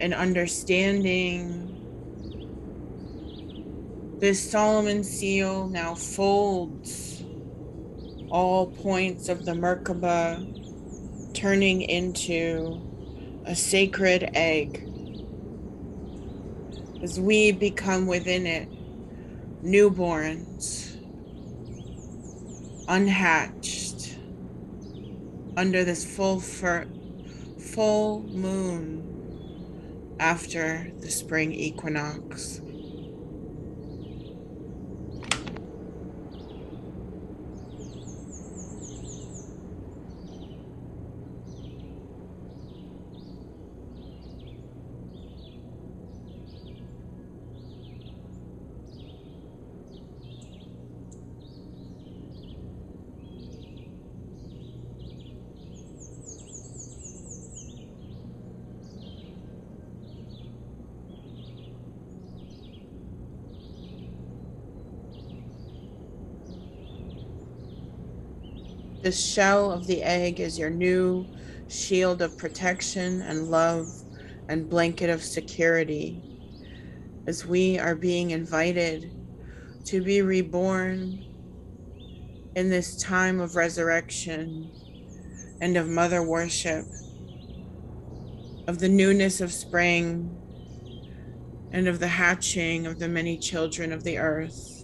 and understanding, this Solomon seal now folds all points of the Merkaba, turning into a sacred egg. As we become within it newborns, unhatched, under this full moon after the spring equinox. The shell of the egg is your new shield of protection and love and blanket of security, as we are being invited to be reborn in this time of resurrection and of mother worship, of the newness of spring, and of the hatching of the many children of the earth.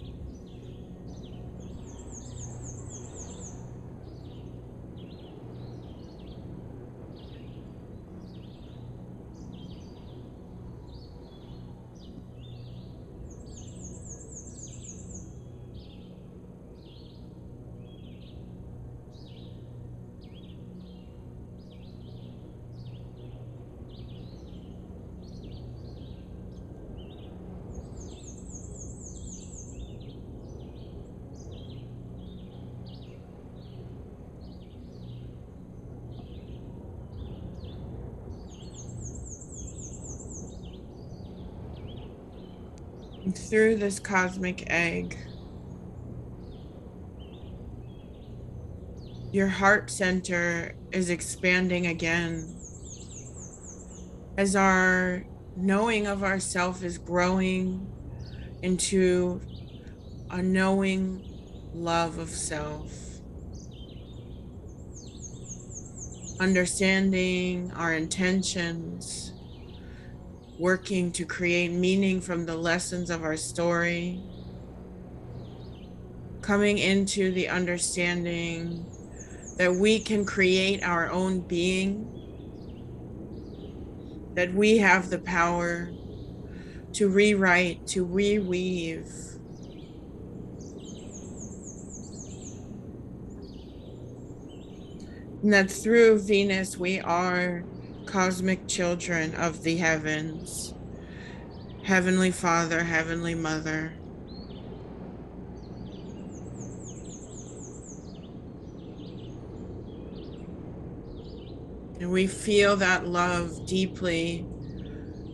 And through this cosmic egg, your heart center is expanding again as our knowing of ourself is growing into a knowing love of self, understanding our intentions, working to create meaning from the lessons of our story, coming into the understanding that we can create our own being, that we have the power to rewrite, to reweave, and that through Venus we are cosmic children of the heavens, Heavenly Father, Heavenly Mother. And we feel that love deeply,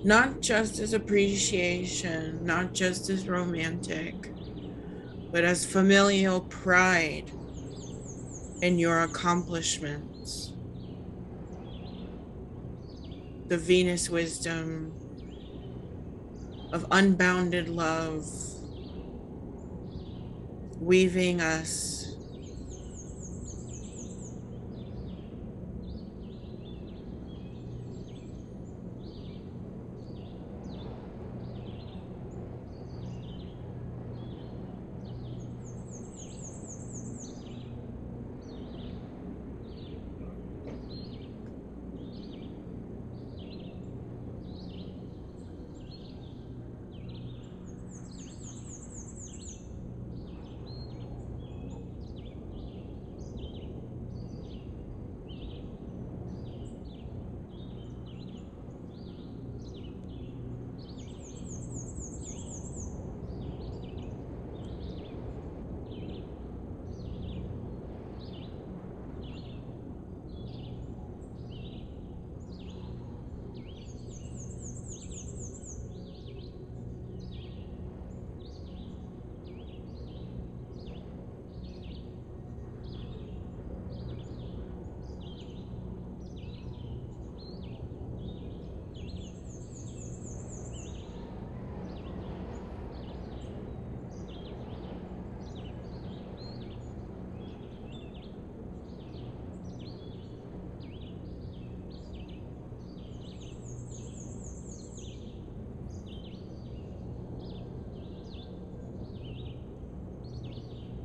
not just as appreciation, not just as romantic, but as familial pride in your accomplishments. The Venus wisdom of unbounded love, weaving us.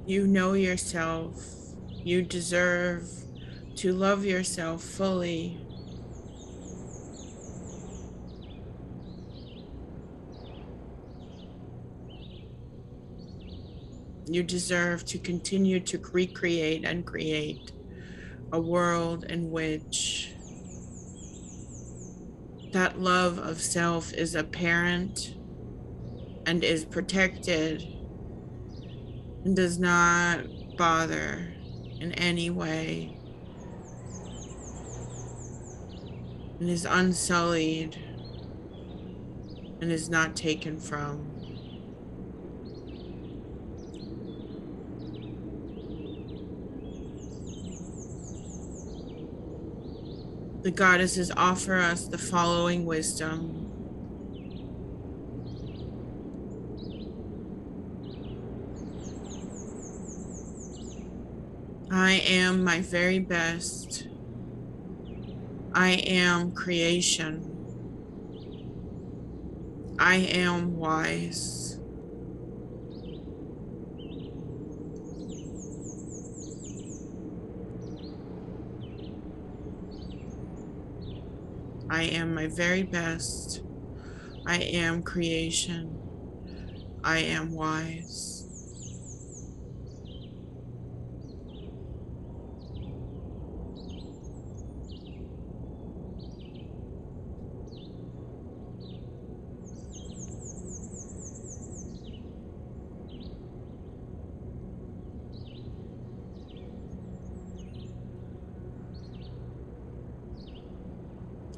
You know yourself. You deserve to love yourself fully. You deserve to continue to recreate and create a world in which that love of self is apparent and is protected and does not bother in any way and is unsullied and is not taken from. The goddesses offer us the following wisdom. I am my very best. I am creation. I am wise. I am my very best. I am creation. I am wise.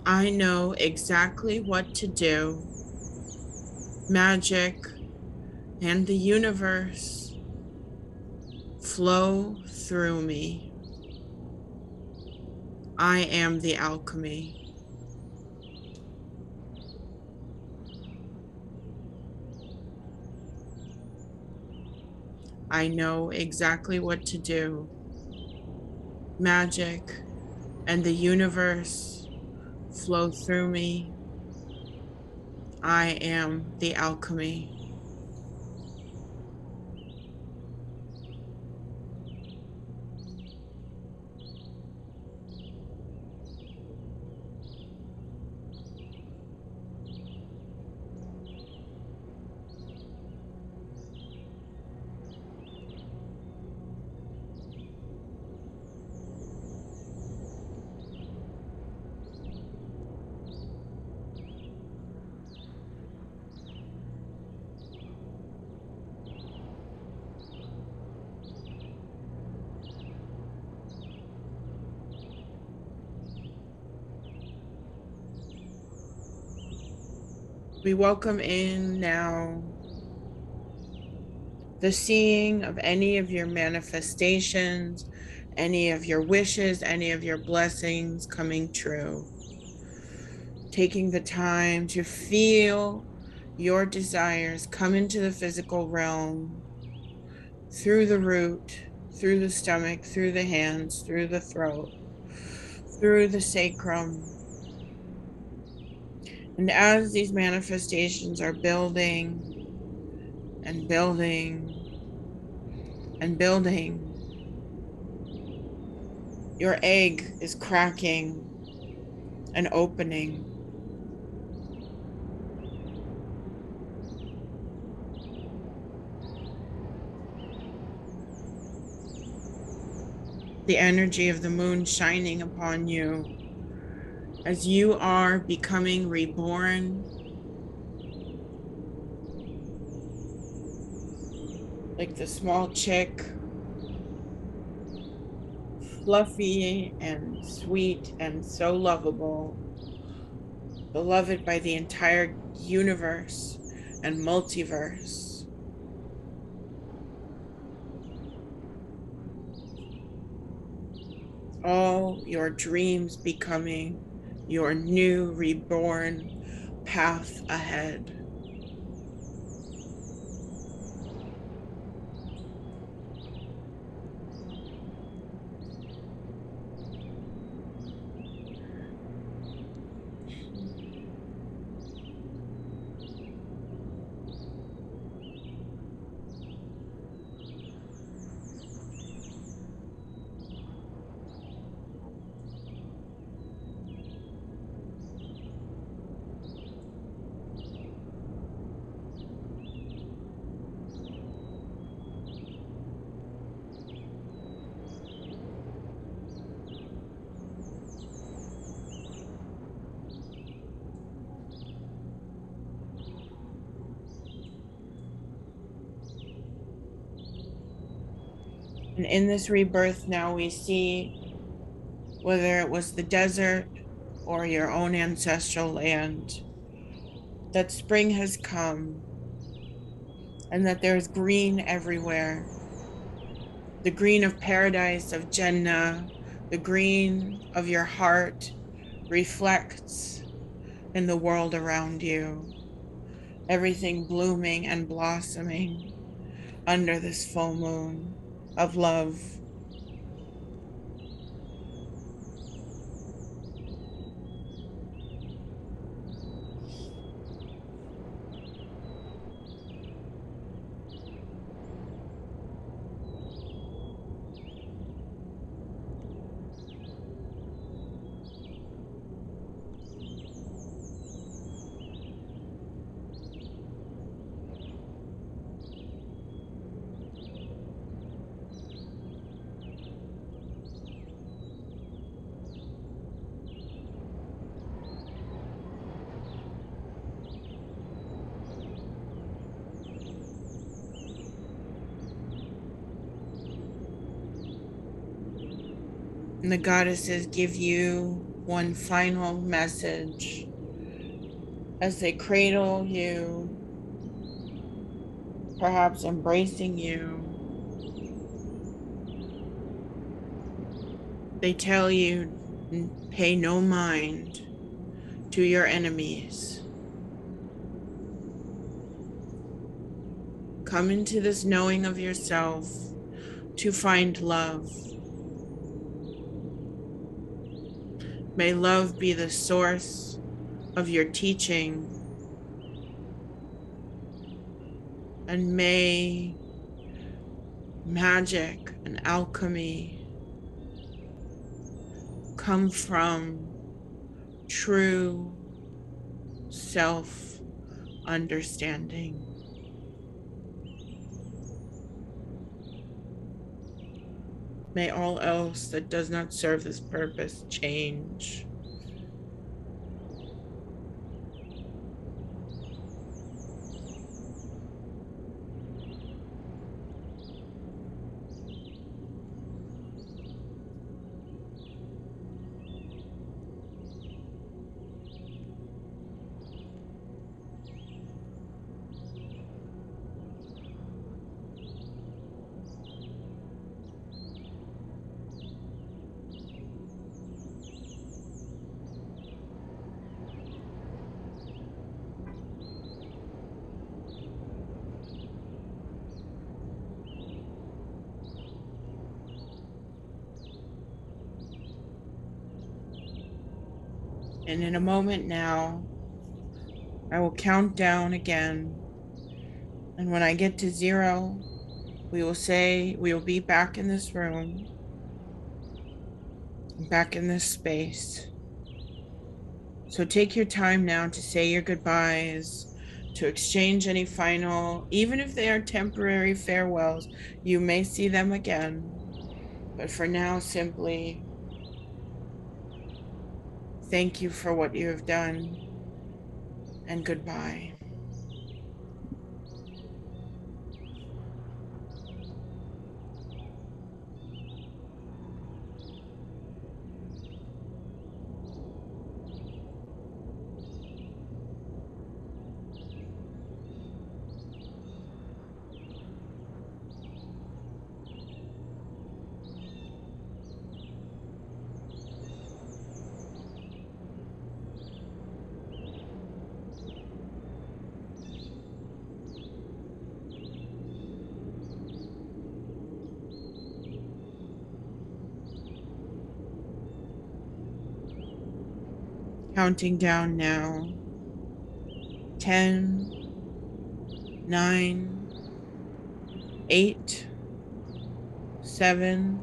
I know exactly what to do. Magic and the universe flow through me. I am the alchemy. I know exactly what to do. Magic and the universe flow through me. I am the alchemy. We welcome in now the seeing of any of your manifestations, any of your wishes, any of your blessings coming true. Taking the time to feel your desires come into the physical realm through the root, through the stomach, through the hands, through the throat, through the sacrum. And as these manifestations are building and building and building, your egg is cracking and opening. The energy of the moon shining upon you as you are becoming reborn, like the small chick, fluffy and sweet and so lovable, beloved by the entire universe and multiverse. All your dreams becoming your new reborn path ahead. And in this rebirth now we see whether it was the desert or your own ancestral land, that spring has come and that there's green everywhere. The green of paradise, of Jannah, the green of your heart reflects in the world around you. Everything blooming and blossoming under this full moon of love. And the goddesses give you one final message as they cradle you perhaps embracing you. They tell you, pay no mind to your enemies. Come into this knowing of yourself to find love. May love be the source of your teaching, and may magic and alchemy come from true self-understanding. May all else that does not serve this purpose change. And in a moment now, I will count down again. And when I get to 0, we will say we will be back in this room, back in this space. So take your time now to say your goodbyes, to exchange any final, even if they are temporary farewells, you may see them again. But for now, simply thank you for what you have done, and goodbye. Counting down now. 10, 9, 8, 7,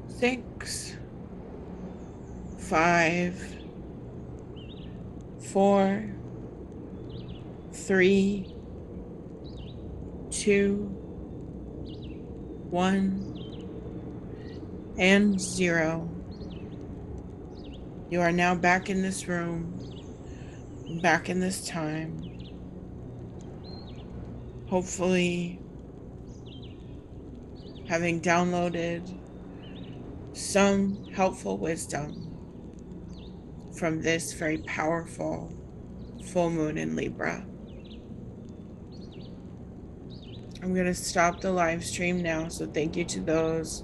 6, 5, 4, 3, 2, 1, and 0. You are now back in this room, back in this time. Hopefully, having downloaded some helpful wisdom from this very powerful full moon in Libra. I'm going to stop the live stream now. So thank you to those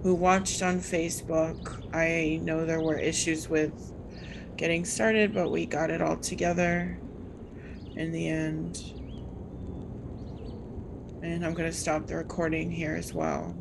who watched on Facebook. I know there were issues with getting started, but we got it all together in the end. And I'm going to stop the recording here as well.